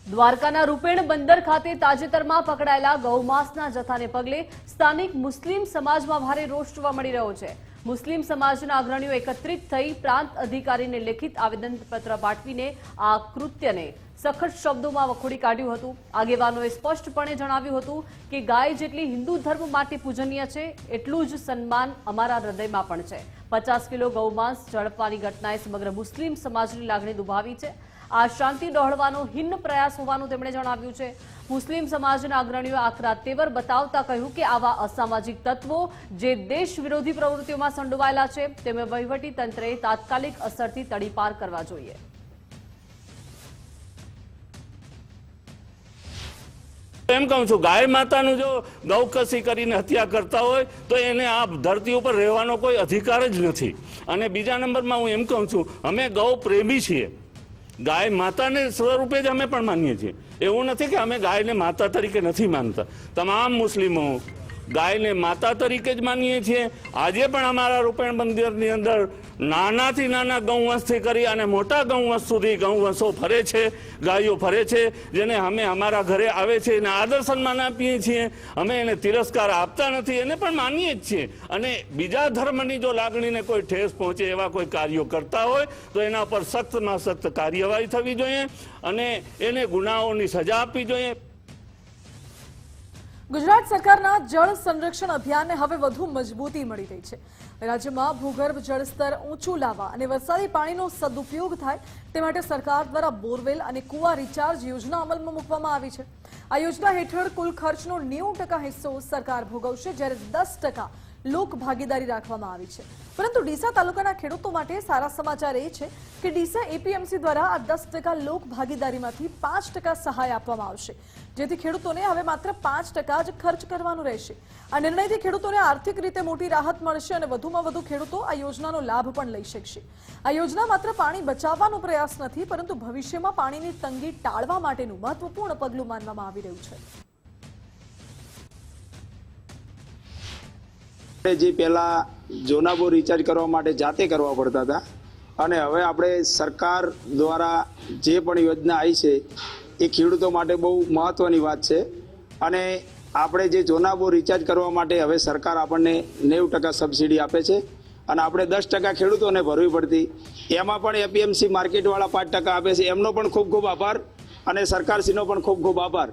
દ્વારકાના રૂપેણ બંદર ખાતે તાજેતરમાં પકડાયેલા ગૌમાંસના જથ્થાને પગલે સ્થાનિક મુસ્લિમ સમાજમાં ભારે રોષ જોવા મળી રહ્યો છે. મુસ્લિમ સમાજના અગ્રણીઓ એકત્રિત થઈ પ્રાંત અધિકારીને લેખિત આવેદનપત્ર પાઠવીને આ કૃત્યને સખત શબ્દોમાં વખોડી કાઢ્યું હતું. આગેવાનોએ સ્પષ્ટપણે જણાવ્યું હતું કે ગાય જેટલી હિન્દુ ધર્મ માટે પૂજનીય છે, એટલું જ સન્માન અમારા હૃદયમાં પણ છે. 50 કિલો ગૌમાંસ ઝડપવાની ઘટનાએ સમગ્ર મુસ્લિમ સમાજની લાગણી દુભાવી છે. આ શાંતિ ડહોળવાનો હિન્ન પ્રયાસ હોવાનું તેમણે જણાવ્યું છે. મુસ્લિમ સમાજના અગ્રણીઓએ આકરા તેવર બતાવતા કહ્યું કે આવા અસામાજિક તત્વો જે દેશ વિરોધી પ્રવૃત્તિઓમાં સંડોવાયેલા છે તેમને વહીવટી તંત્રએ તાત્કાલિક અસરથી તડીપાર કરવા જોઈએ. એમ કહું છું, ગાય માતાનું જો ગૌકસી કરીને હત્યા કરતા હોય તો એને આ ધરતી ઉપર રહેવાનો કોઈ અધિકાર જ નથી. અને બીજા નંબરમાં હું એમ કહું છું, અમે ગૌ પ્રેમી છીએ. ગાય માતાને સ્વરૂપે જ અમે પણ માનીએ છીએ. એવું નથી કે અમે ગાયને માતા તરીકે નથી માનતા. તમામ મુસ્લિમો ગાયને માતા તરીકે જ માનીએ છીએ. આજે પણ અમારા રૂપેણ મંદિરની અંદર નાનાથી નાના ગૌવંશથી કરી અને મોટા ગૌવંશ સુધી ગૌવંશો ફરે છે, ગાયો ફરે છે, જેને અમે અમારા ઘરે આવે છે એને આદર સન્માન આપીએ છીએ. અમે એને તિરસ્કાર આપતા નથી, એને પણ માનીએ જ છીએ. અને બીજા ધર્મની જો લાગણીને કોઈ ઠેસ પહોંચે એવા કોઈ કાર્યો કરતા હોય તો એના પર સખ્તમાં સખ્ત કાર્યવાહી થવી જોઈએ અને એને ગુનાઓની સજા આપવી જોઈએ. ગુજરાત સરકારના જળ સંરક્ષણ અભિયાનને હવે વધુ મજબૂતી મળી રહી છે. રાજ્યમાં ભૂગર્ભ જળસ્તર ઊંચું લાવવા અને વરસાદી પાણીનો સદુપયોગ થાય તે માટે સરકાર દ્વારા બોરવેલ અને કુવા રિચાર્જ યોજના અમલમાં મૂકવામાં આવી છે. આ યોજના હેઠળ કુલ ખર્ચનો 90% હિસ્સો સરકાર ભોગવશે, જ્યારે 10% લોક ભાગીદારી રાખવામાં આવી છે. પરંતુ ડીસા તાલુકાના ખેડૂતો માટે સારા સમાચાર એ છે કે ડીસા એપીએમસી દ્વારા આ 10% લોક ભાગીદારીમાંથી 5% સહાય આપવામાં આવશે, જેથી ખેડૂતોને હવે માત્ર 5% જ ખર્ચ કરવાનું રહેશે. આ નિર્ણયથી ખેડૂતોને આર્થિક રીતે મોટી રાહત મળશે અને વધુમાં વધુ ખેડૂતો આ યોજનાનો લાભ પણ લઈ શકશે. આ યોજના માત્ર પાણી બચાવવાનો પ્રયાસ નથી, પરંતુ ભવિષ્યમાં પાણીની તંગી ટાળવા માટેનું મહત્વપૂર્ણ પગલું માનવામાં આવી રહ્યું છે. જે પહેલા જોનાબો રિચાર્જ કરવા માટે જાતે કરવા પડતા હતા અને હવે આપણે સરકાર દ્વારા જે પણ યોજના આવી છે એ ખેડૂતો માટે બહુ મહત્વની વાત છે. અને આપણે જે જોનાબો રિચાર્જ કરવા માટે હવે સરકાર આપણને 90% સબસિડી આપે છે અને આપણે 10% ખેડૂતોને ભરવી પડતી. એમાં પણ એપીએમસી માર્કેટવાળા 5% આપે છે. એમનો પણ ખૂબ ખૂબ આભાર અને સરકારશ્રીનો પણ ખૂબ ખૂબ આભાર.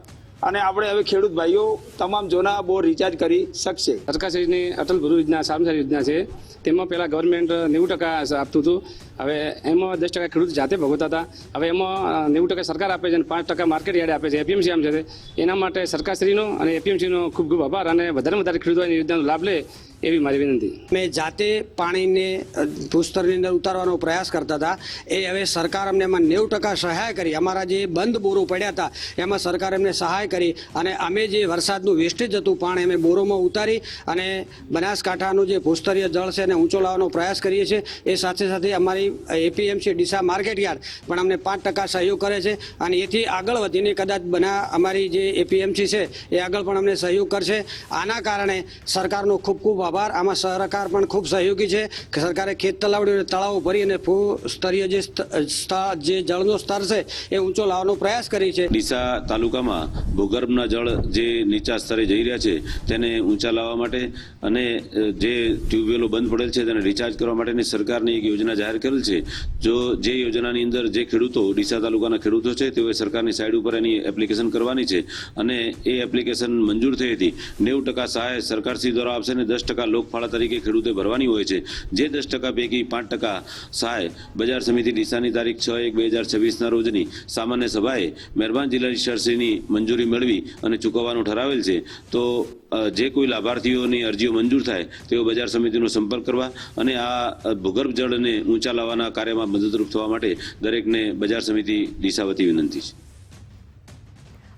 અને આપણે હવે ખેડૂત ભાઈઓ તમામ જોના બોર રિચાર્જ કરી શકશે. સરકારશ્રીની અટલ ભૂ યોજના સામસારી યોજના છે, તેમાં પહેલાં ગવર્મેન્ટ 90% આપતું હતું. હવે એમાં 10% ખેડૂત જાતે ભોગવતા હતા. હવે એમાં 90% સરકાર આપે છે અને 5% માર્કેટ યાર્ડે આપે છે, એપીએમસી આમ છે. એના માટે સરકારશ્રીનો અને એપીએમસીનો ખૂબ ખૂબ આભાર અને વધારે ખેડૂતોની યોજનાનો લાભ લે એવી મારી વિનંતી. અમે જાતે પાણીને ભૂસ્તરની અંદર ઉતારવાનો પ્રયાસ કરતા હતા. એ હવે સરકાર અમને એમાં 90% સહાય કરી. અમારા જે બંધ બોરો પડ્યા હતા એમાં સરકાર એમને સહાય કરી અને અમે જે વરસાદનું વેસ્ટેજ હતું પાણી અમે બોરોમાં ઉતારી અને બનાસકાંઠાનું જે ભૂસ્તરીય જળ છે એને ઊંચો લાવવાનો પ્રયાસ કરીએ છીએ. એ સાથે સાથે અમારી એપીએમસી ડીસા માર્કેટ યાર્ડ પણ અમને 5% સહયોગ કરે છે અને એથી આગળ વધીને કદાચ અમારી જે એપીએમસી છે એ આગળ પણ અમને સહયોગ કરશે. આના કારણે સરકારનો ખૂબ ખૂબ આભાર. આમાં સરકાર પણ ખૂબ સહયોગી છે. સરકારે ખેત તળાવો ભરી અને ભૂસ્તરીય જે જળનો સ્તર છે એ ઊંચો લાવવાનો પ્રયાસ કરી છે. ડીસા તાલુકામાં ભૂગર્ભના જળ જે નીચા સ્તરે જઈ રહ્યા છે તેને ઊંચા લાવવા માટે અને જે ટ્યુબવેલો બંધ પડેલ છે તેને રિચાર્જ કરવા માટેની સરકારની એક યોજના જાહેર કરેલ છે. જો જે યોજનાની અંદર જે ખેડૂતો ડીસા તાલુકાના ખેડૂતો છે તેઓએ સરકારની સાઇડ ઉપર એની એપ્લિકેશન કરવાની છે અને એ એપ્લિકેશન મંજૂર થઈ હતી. 90% સહાય સરકારશ્રી દ્વારા આપશે અને 10% લોકફાળા તરીકે ખેડૂતે ભરવાની હોય છે. જે 10% પૈકી 5% સહાય બજાર સમિતિ ડીસાની તારીખ 6/1/2026ના રોજની સામાન્ય સભાએ મહેરબાન જિલ્લાધીશશ્રીની મંજૂરી મેળવી અને ચૂકવવાનું ઠરાવેલ છે. તો જે કોઈ લાભાર્થીઓની અરજીઓ મંજૂર થાય તેઓ બજાર સમિતિનો સંપર્ક કરવા અને આ ભૂગર્ભ જળને ઊંચા લાવવાના કાર્યમાં મદદરૂપ થવા માટે દરેકને બજાર સમિતિ ડીસા વતી વિનંતી છે.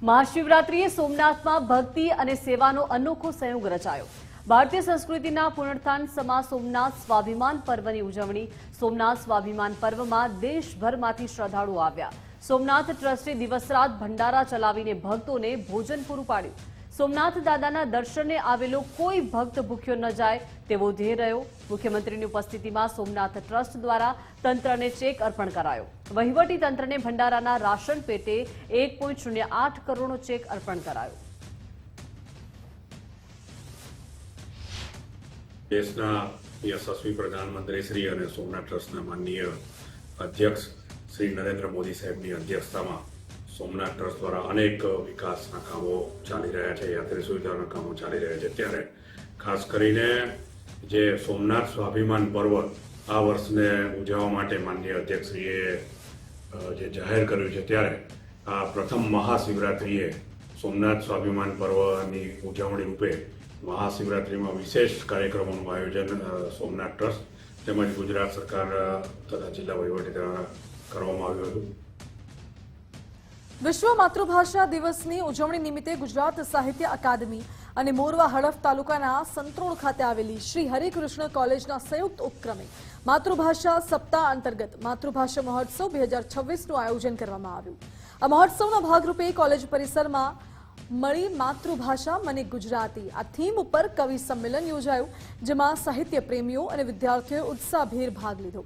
મહાશિવરાત્રીએ સોમનાથમાં ભક્તિ અને સેવાનો અનોખો સંયોગ રચાયો. ભારતીય સંસ્કૃતિના પુનરુત્થાન સમા સોમનાથ સ્વાભિમાન પર્વની ઉજવણી. સોમનાથ સ્વાભિમાન પર્વમાં દેશભરમાંથી શ્રદ્ધાળુઓ આવ્યા. સોમનાથ ટ્રસ્ટે દિવસ રાત ભંડારા ચલાવીને ભક્તોને ભોજન પૂરું પાડ્યું. સોમનાથ દાદાના દર્શને આવેલો કોઈ ભક્ત ભૂખ્યો ન જાય તેવો ધ્યેય રહ્યો. મુખ્યમંત્રીની ઉપસ્થિતિમાં સોમનાથ ટ્રસ્ટ દ્વારા તંત્રને ચેક અર્પણ કરાયો. વહીવટી તંત્રને ભંડારાના રાશન પેટે 1.08 કરોડનો ચેક અર્પણ કરાયો. દેશના યશસ્વી પ્રધાનમંત્રી શ્રી અને સોમનાથ ટ્રસ્ટના માનનીય અધ્યક્ષ શ્રી નરેન્દ્ર મોદી સાહેબની અધ્યક્ષતામાં સોમનાથ ટ્રસ્ટ દ્વારા અનેક વિકાસના કામો ચાલી રહ્યા છે, યાત્રી સુવિધાના કામો ચાલી રહ્યા છે. ત્યારે ખાસ કરીને જે સોમનાથ સ્વાભિમાન પર્વ આ વર્ષને ઉજવવા માટે માનનીય અધ્યક્ષશ્રીએ જે જાહેર કર્યું છે, ત્યારે આ પ્રથમ મહાશિવરાત્રિએ સોમનાથ સ્વાભિમાન પર્વની ઉજવણી રૂપે મહાશિવરાત્રિમાં વિશેષ કાર્યક્રમોનું આયોજન સોમનાથ ટ્રસ્ટ તેમજ ગુજરાત સરકાર તથા જિલ્લા વહીવટી દ્વારા કરવામાં આવ્યું હતું. વિશ્વ માતૃભાષા દિવસની ઉજવણી નિમિત્તે ગુજરાત સાહિત્ય અકાદમી અને મોરવા હડફ તાલુકાના સંત્રોળ ખાતે આવેલી શ્રી હરિકૃષ્ણ કોલેજના સંયુક્ત ઉપક્રમે માતૃભાષા સપ્તાહ અંતર્ગત માતૃભાષા મહોત્સવ 2026નું આયોજન કરવામાં આવ્યું. આ મહોત્સવના ભાગરૂપે કોલેજ પરિસરમાં મળી માતૃભાષા મને ગુજરાતી આ થીમ ઉપર કવિ સંમેલન યોજાયું, જેમાં સાહિત્ય પ્રેમીઓ અને વિદ્યાર્થીઓએ ઉત્સાહભેર ભાગ લીધો.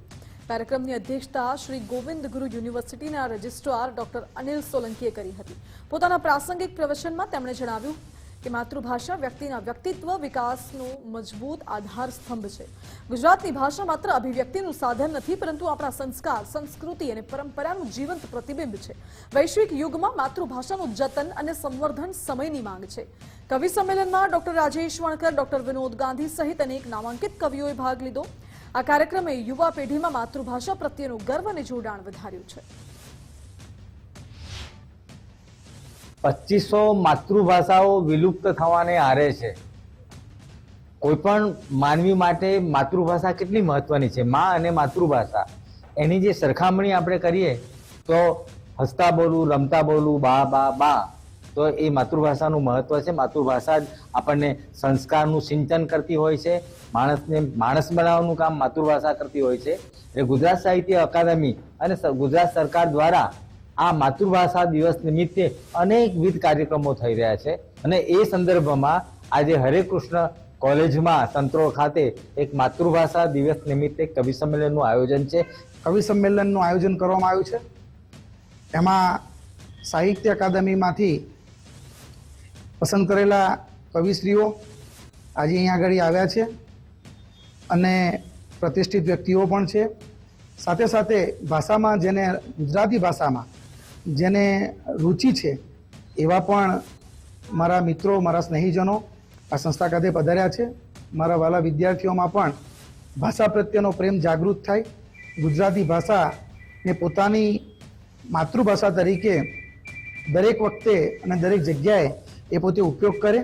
કાર્યક્રમની અધ્યક્ષતા શ્રી ગોવિંદ ગુરુ યુનિવર્સિટીના રજિસ્ટ્રાર ડોક્ટર અનિલ સોલંકીએ કરી હતી. પોતાના પ્રાસંગિક પ્રવચનમાં તેમણે જણાવ્યું કે માતૃભાષા વ્યક્તિના વ્યક્તિત્વ વિકાસનો મજબૂત આધાર સ્તંભ છે. ગુજરાતની ભાષા માત્ર અભિવ્યક્તિનું સાધન નથી, પરંતુ આપણા સંસ્કાર, સંસ્કૃતિ અને પરંપરાનું જીવંત પ્રતિબિંબ છે. વૈશ્વિક યુગમાં માતૃભાષાનું જતન અને સંવર્ધન સમયની માંગ છે. કવિ સંમેલનમાં ડોક્ટર રાજેશ વણકર, ડોક્ટર વિનોદ ગાંધી સહિત અનેક નામાંકિત કવિઓએ ભાગ લીધો. આ કાર્યક્રમે યુવા પેઢીમાં માતૃભાષા પ્રત્યેનું ગર્વ અને જોડાણ વધાર્યું છે. 2500 માતૃભાષાઓ વિલુપ્ત થવાને આરે છે. કોઈ પણ માનવી માટે માતૃભાષા કેટલી મહત્વની છે. માં અને માતૃભાષા એની જે સરખામણી આપણે કરીએ તો હસતા બોલું, રમતા બોલું, બા બા બા, તો એ માતૃભાષાનું મહત્વ છે. માતૃભાષા જ આપણને સંસ્કારનું સિંચન કરતી હોય છે, માણસને માણસ બનાવવાનું કામ માતૃભાષા કરતી હોય છે. એટલે ગુજરાત સાહિત્ય અકાદમી અને ગુજરાત સરકાર દ્વારા આ માતૃભાષા દિવસ નિમિત્તે અનેકવિધ કાર્યક્રમો થઈ રહ્યા છે. અને એ સંદર્ભમાં આજે હરેકૃષ્ણ કોલેજમાં સંત્રોળ ખાતે એક માતૃભાષા દિવસ નિમિત્તે કવિ સંમેલનનું આયોજન છે. કવિ સંમેલનનું આયોજન કરવામાં આવ્યું છે. એમાં સાહિત્ય અકાદમીમાંથી પસંદ કરેલા કવિશ્રીઓ આજે અહીંયા આગળ આવ્યા છે અને પ્રતિષ્ઠિત વ્યક્તિઓ પણ છે. સાથે સાથે ભાષામાં જેને ગુજરાતી ભાષામાં જેને રુચિ છે એવા પણ મારા મિત્રો, મારા સ્નેહીજનો આ સંસ્થા ખાતે પધાર્યા છે. મારા વાલા વિદ્યાર્થીઓમાં પણ ભાષા પ્રત્યેનો પ્રેમ જાગૃત થાય, ગુજરાતી ભાષાને પોતાની માતૃભાષા તરીકે દરેક વખતે અને દરેક જગ્યાએ એ પોતે ઉપયોગ કરે.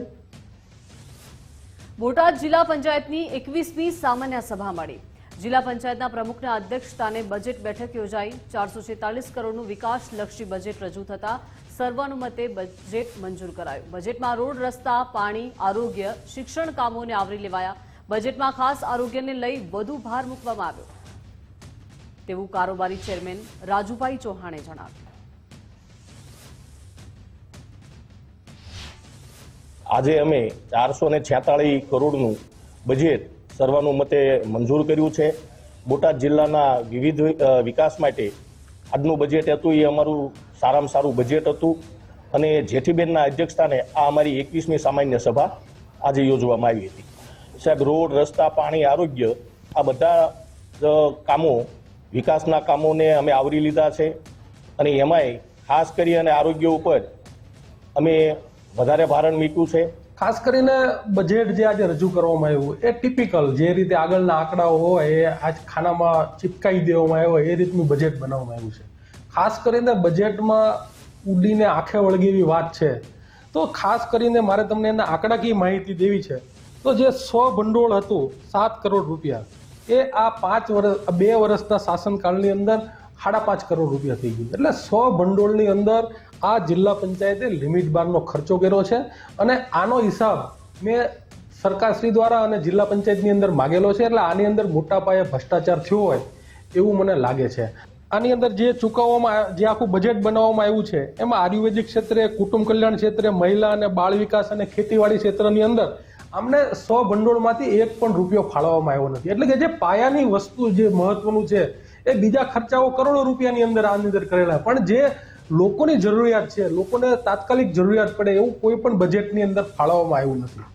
બોટાદ જિલ્લા પંચાયતની 21મી સામાન્ય સભા મળી. જિલ્લા પંચાયતના પ્રમુખના અધ્યક્ષસ્થાને બજેટ બેઠક યોજાઈ. 446 કરોડનું વિકાસલક્ષી બજેટ રજૂ થતા સર્વાનુમતે બજેટ મંજૂર કરાયું. બજેટમાં રોડ, રસ્તા, પાણી, આરોગ્ય, શિક્ષણ કામોને આવરી લેવાયા. બજેટમાં ખાસ આરોગ્યને લઈ વધુ ભાર મૂકવામાં આવ્યો તેવું કારોબારી ચેરમેન રાજુભાઈ ચૌહાણે જણાવ્યું. આજે અમે 446 કરોડનું બજેટ સર્વાનુમતે મંજૂર કર્યું છે. બોટાદ જિલ્લાના વિવિધ વિકાસ માટે આજનું બજેટ હતું એ અમારું સારામાં સારું બજેટ હતું અને જેઠીબેનના અધ્યક્ષસ્થાને આ અમારી 21મી સામાન્ય સભા આજે યોજવામાં આવી હતી. સાહેબ, રોડ, રસ્તા, પાણી, આરોગ્ય આ બધા કામો, વિકાસના કામોને અમે આવરી લીધા છે અને એમાંય ખાસ કરી અને આરોગ્ય ઉપર અમે વધારે ભારણ મૂક્યું છે. ખાસ કરીને બજેટ જે આજે રજૂ કરવામાં આવ્યું એ ટિપિકલ જે રીતે આગળના આંકડાઓ હોય એ આજ ખાનામાં ચિપકાઈ દેવામાં આવ્યો એ રીતનું બજેટ બનાવવામાં આવ્યું છે. ખાસ કરીને બજેટમાં ઉડીને આંખે વળગે એવી વાત છે. તો ખાસ કરીને મારે તમને એના આંકડાકીય માહિતી દેવી છે. તો જે 100 ભંડોળ હતું 7 કરોડ રૂપિયા, એ આ 2 વર્ષના શાસનકાળની અંદર 5.5 કરોડ રૂપિયા થઈ ગયું. એટલે 100 ભંડોળની અંદર આ જિલ્લા પંચાયતે લિમિટ બારનો ખર્ચો કર્યો છે અને આનો હિસાબ મેં સરકારશ્રી દ્વારા અને જિલ્લા પંચાયતની અંદર માગેલો છે, એટલે આની અંદર મોટા પાયે ભ્રષ્ટાચાર થયો હોય એવું મને લાગે છે. આની અંદર જે ચૂકવવામાં જે આખું બજેટ બનાવવામાં આવ્યું છે એમાં આયુર્વેદિક ક્ષેત્રે, કુટુંબ કલ્યાણ ક્ષેત્રે, મહિલા અને બાળ વિકાસ અને ખેતીવાડી ક્ષેત્રની અંદર અમને સ્વભંડોળમાંથી એક પણ રૂપિયો ફાળવવામાં આવ્યો નથી. એટલે કે જે પાયાની વસ્તુ જે મહત્વનું છે એ બીજા ખર્ચાઓ કરોડો રૂપિયાની અંદર આની અંદર કરેલા, પણ જે લોકોની જરૂરિયાત છે, લોકોને તાત્કાલિક જરૂરિયાત પડે એવું કોઈ પણ બજેટની અંદર ફાળવવામાં આવ્યું નથી.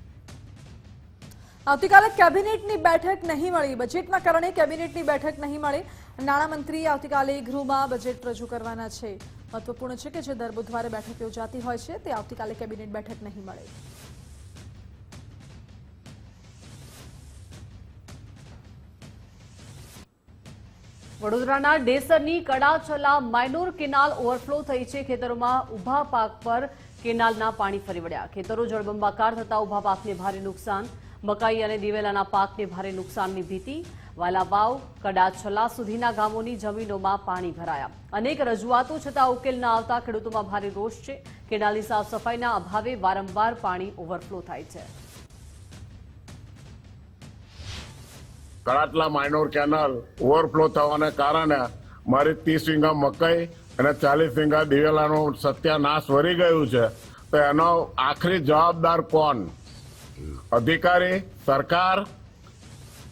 આવતીકાલે કેબિનેટની બેઠક નહીં મળી. બજેટના કારણે કેબિનેટની બેઠક નહીં મળી. નાણામંત્રી આવતીકાલે ગૃહમાં બજેટ રજૂ કરવાના છે. મહત્વપૂર્ણ છે કે જે દર બુધવારે બેઠક યોજાતી હોય છે તે આવતીકાલે કેબિનેટ બેઠક નહીં મળે. વડોદરાના ડેસરની કડાછલા માઇનોર કેનાલ ઓવરફ્લો થઈ છે. ખેતરોમાં ઉભા પાક પર કેનાલના પાણી ફરી વળ્યા. ખેતરો જળબંબાકાર થતા ઉભા પાકને ભારે નુકસાન. મકાઈ અને દિવેલાના પાકને ભારે નુકસાનની ભીતિ. વાલાવાવ, કડાછલા સુધીના ગામોની જમીનોમાં પાણી ભરાયા. અનેક રજૂઆતો છતાં ઉકેલ ન આવતા ખેડૂતોમાં ભારે રોષ છે. કેનાલની સાફ સફાઈના અભાવે વારંવાર પાણી ઓવરફ્લો થાય છે. કડાટલા માઇનોર કેનાલ ઓવરફ્લો થવાને કારણે મારી 30 વીઘા મકાઈ અને 40 વીઘા દિવેલાનું સત્યાનાશ વળી ગયું છે. તો એનો આખરી જવાબદાર કોણ? અધિકારી, સરકાર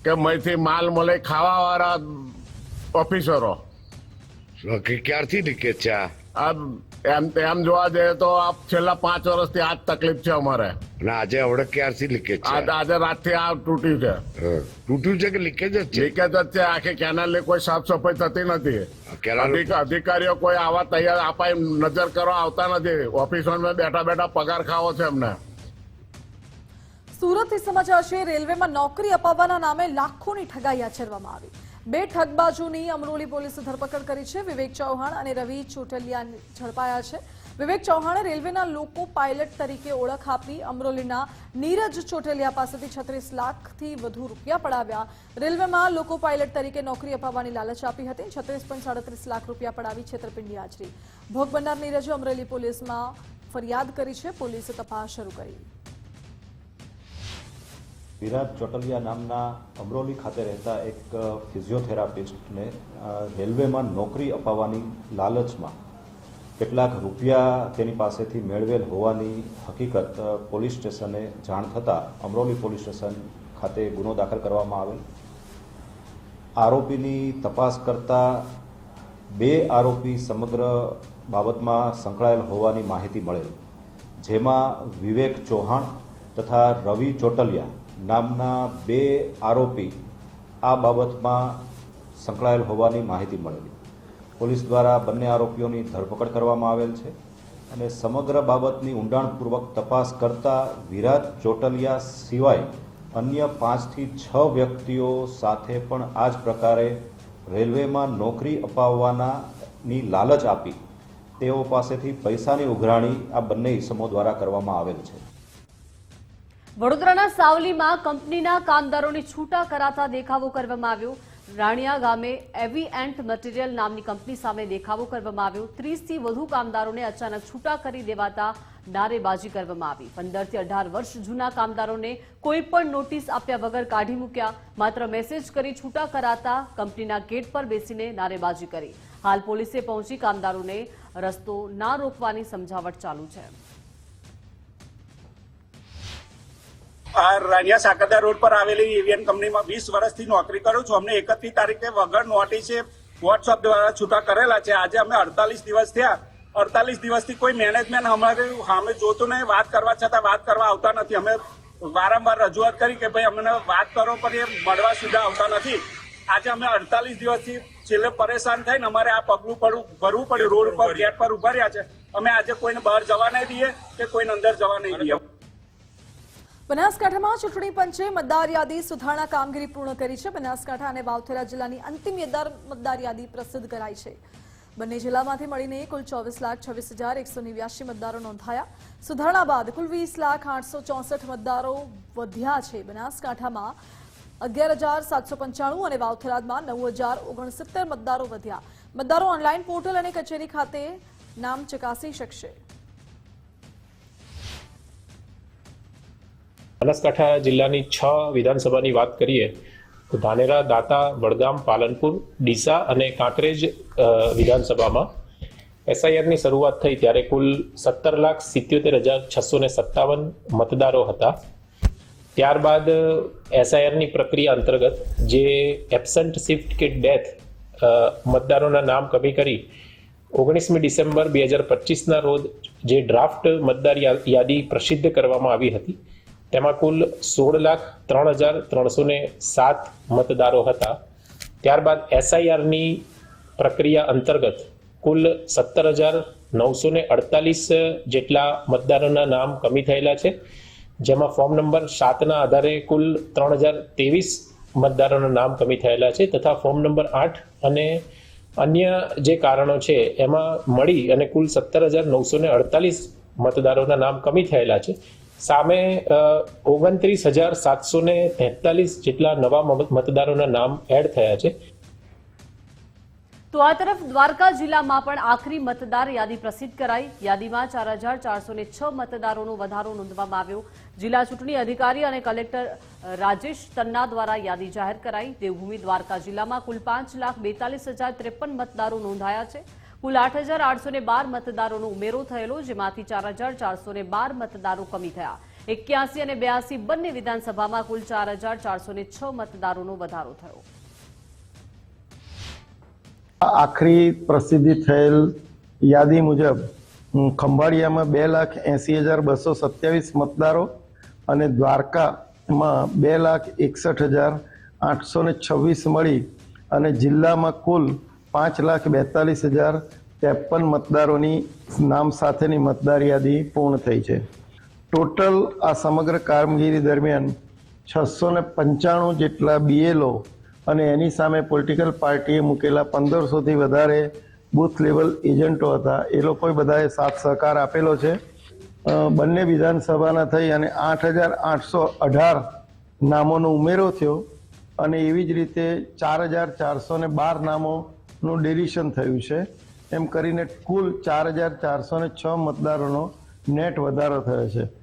કે મયથી માલ મળે ખાવા વાળા ઓફિસરો? ક્યારથી લીકેજ છે એમ જોવા જઈએ તો છેલ્લા 5 વર્ષથી આ જ તકલીફ છે અમારે. આજે હવે ક્યારથી લીકેજ છે? આજે રાતથી આ તૂટ્યું છે. તૂટ્યું છે કે લીકેજ જ છે? લીકેજ જ છે. આખી કેનાલની કોઈ સાફ સફાઈ થતી નથી. અધિકારીઓ કોઈ આવા તૈયાર આપાય નજર કરવા આવતા નથી. ઓફિસોમાં બેઠા બેઠા પગાર ખાવો છે એમને. સુરતથી સમાચાર છે. રેલવેમાં નોકરી અપાવવાના નામે લાખોની ઠગાઈ આચરવામાં આવી. 2 ઠગબાજોની અમરોલી પોલીસે ધરપકડ કરી છે. વિવેક ચૌહાણ અને રવિ ચોટલિયા ઝડપાયા છે. વિવેક ચૌહાણે રેલવેના લોકો પાયલટ તરીકે ઓળખ આપી અમરોલીના નીરજ ચોટલિયા પાસેથી 36 લાખથી વધુ રૂપિયા પડાવ્યા. રેલવેમાં લોકો પાયલટ તરીકે નોકરી અપાવવાની લાલચ આપી હતી. 36.37 લાખ રૂપિયા પડાવી છેતરપિંડી આચરી. ભોગ બનનાર નીરજે અમરેલી પોલીસમાં ફરિયાદ કરી છે. પોલીસે તપાસ શરૂ કરી. વિરાજ ચોટલિયા નામના અમરોલી ખાતે રહેતા એક ફિઝિયોથેરાપિસ્ટને રેલવેમાં નોકરી અપાવવાની લાલચમાં કેટલાક રૂપિયા તેની પાસેથી મેળવેલ હોવાની હકીકત પોલીસ સ્ટેશને જાણ થતાં અમરોલી પોલીસ સ્ટેશન ખાતે ગુનો દાખલ કરવામાં આવેલ. આરોપીની તપાસ કરતા 2 આરોપી સમગ્ર બાબતમાં સંકળાયેલ હોવાની માહિતી મળેલ, જેમાં વિવેક ચૌહાણ તથા રવિ ચોટલિયા નામના 2 આરોપી આ બાબતમાં સંકળાયેલ હોવાની માહિતી મળેલી. પોલીસ દ્વારા બંને આરોપીઓની ધરપકડ કરવામાં આવેલ છે અને સમગ્ર બાબતની ઊંડાણપૂર્વક તપાસ કરતા વિરાજ ચોટલિયા સિવાય અન્ય 5 થી 6 વ્યક્તિઓ સાથે પણ આ જ પ્રકારે રેલવેમાં નોકરી અપાવવાની લાલચ આપી તેઓ પાસેથી પૈસાની ઉઘરાણી આ બંને ઇસમો દ્વારા કરવામાં આવેલ છે. વડોદરાના સાવલીમાં કંપનીના કામદારોને છૂટા કરાતા દેખાવો કરવામાં આવ્યો. રાણિયા ગામે એવીએન્ટ મટીરીયલ નામની કંપની સામે દેખાવો કરવામાં આવ્યો. 30 થી વધુ કામદારોને અચાનક છૂટા કરી દેવાતા નારેબાજી કરવામાં આવી. 15 થી 18 વર્ષ જૂના કામદારોને કોઈ પણ નોટિસ આપ્યા વગર કાઢી મૂક્યા. માત્ર મેસેજ કરી છૂટા કરાતા કંપનીના ગેટ પર બેસીને નારેબાજી કરી. હાલ પોલીસે પહોંચી કામદારોને રસ્તો ના રોકવાની સમજાવટ ચાલુ છે. રાનિયા સાકરદા રોડ પર આવેલી એવીએન કંપનીમાં 20 વર્ષથી નોકરી કરું છું. અમને 31 તારીખે વગર નોટિસે વોટ્સઅપ દ્વારા છૂટા કરેલા છે. આજે અમે 48 દિવસ થયા. 48 દિવસથી કોઈ મેનેજમેન્ટ અમારે સામે જોતું નહીં, વાત કરવા છતાં વાત કરવા આવતા નથી. અમે વારંવાર રજૂઆત કરી કે ભાઈ અમને વાત કરો, પણ એ મળવા સુધા આવતા નથી. આજે અમે 48 દિવસથી છેલ્લે પરેશાન થઈને અમારે આ પગલું ભરવું પડ્યું. રોડ પર ગેટ પર ઉભા રહ્યા છે. અમે આજે કોઈને બહાર જવા નહીં દઈએ કે કોઈને અંદર જવા નહીં દઈએ. બનાસકાંઠામાં ચૂંટણી પંચે મતદાર યાદી સુધારણા કામગીરી પૂર્ણ કરી છે. બનાસકાંઠા અને વાવથરા જિલ્લાની અંતિમ મતદાર યાદી પ્રસિદ્ધ કરાઈ છે. બંને જિલ્લામાંથી મળીને કુલ 24,26,189 મતદારો નોંધાયા. સુધારણા બાદ કુલ 20,864 મતદારો વધ્યા છે. બનાસકાંઠામાં 11,795 અને વાવથરામાં 9,069 મતદારો વધ્યા. મતદારો ઓનલાઈન પોર્ટલ અને કચેરી ખાતે નામ ચકાસી શકશે. બનાસકાંઠા જિલ્લાની 6 વિધાનસભાની વાત કરીએ તો ધાનેરા, દાંતા, વડગામ, પાલનપુર, ડીસા અને કાંકરેજ વિધાનસભામાં એસઆઈઆરની શરૂઆત થઈ ત્યારે કુલ 17,77,657 મતદારો હતા. ત્યારબાદ એસઆઈઆરની પ્રક્રિયા અંતર્ગત જે એબસન્ટ, શિફ્ટ કે ડેથ મતદારોના નામ કમી કરી 19મી ડિસેમ્બર 2025ના રોજ જે ડ્રાફ્ટ મતદાર યાદી પ્રસિદ્ધ કરવામાં આવી હતી તેમાં કુલ 16,03,307 મતદારો હતા. ત્યારબાદ એસઆઈઆરની પ્રક્રિયા અંતર્ગત કુલ 17,948 જેટલા મતદારોના નામ કમી થયેલા છે, જેમાં ફોર્મ નંબર 7ના આધારે કુલ 3,023 મતદારોના નામ કમી થયેલા છે તથા ફોર્મ નંબર 8 અને અન્ય જે કારણો છે એમાં મળી અને કુલ 17,948 મતદારોના નામ કમી થયેલા છે. સામે 29,743 જેટલા નવા મતદારોના નામ એડ થયા છે. તો આ તરફ દ્વારકા જિલ્લામાં પણ આખરી મતદાર યાદી પ્રસિદ્ધ કરાઈ. યાદીમાં 4,406 મતદારોનો વધારો નોંધવામાં આવ્યો. જિલ્લા ચૂંટણી અધિકારી અને કલેક્ટર રાજેશ તન્ના દ્વારા યાદી જાહેર કરાઈ. દેવભૂમિ દ્વારકા જિલ્લામાં કુલ 5,42,053 મતદારો નોંધાયા છે. કુલ 8,812 મતદારોનો ઉમેરો થયેલો, જેમાંથી 4,412 મતદારો કમી થયા. 81 અને 82 બંને વિધાનસભામાં કુલ 4,406 મતદારોનો વધારો થયો. આખરી પ્રસિદ્ધિ થયેલ યાદી મુજબ ખંભાળિયામાં 2,80,227 મતદારો અને દ્વારકામાં 2,61,826 મળી અને જિલ્લામાં કુલ 5,42,053 મતદારોની નામ સાથેની મતદાર યાદી પૂર્ણ થઈ છે. ટોટલ આ સમગ્ર કામગીરી દરમિયાન 695 જેટલા બીએલઓ અને એની સામે પોલિટિકલ પાર્ટીએ મૂકેલા 1,500થી વધારે બૂથ લેવલ એજન્ટો હતા. એ લોકોએ બધાએ સાથ સહકાર આપેલો છે. બંને વિધાનસભાના થઈ અને 8,818 નામોનો ઉમેરો થયો અને એવી જ રીતે 4,412 નામોનું ડેલિશન થયું છે. એમ કરીને કુલ 4,406 મતદારોનો નેટ વધારો થયો છે.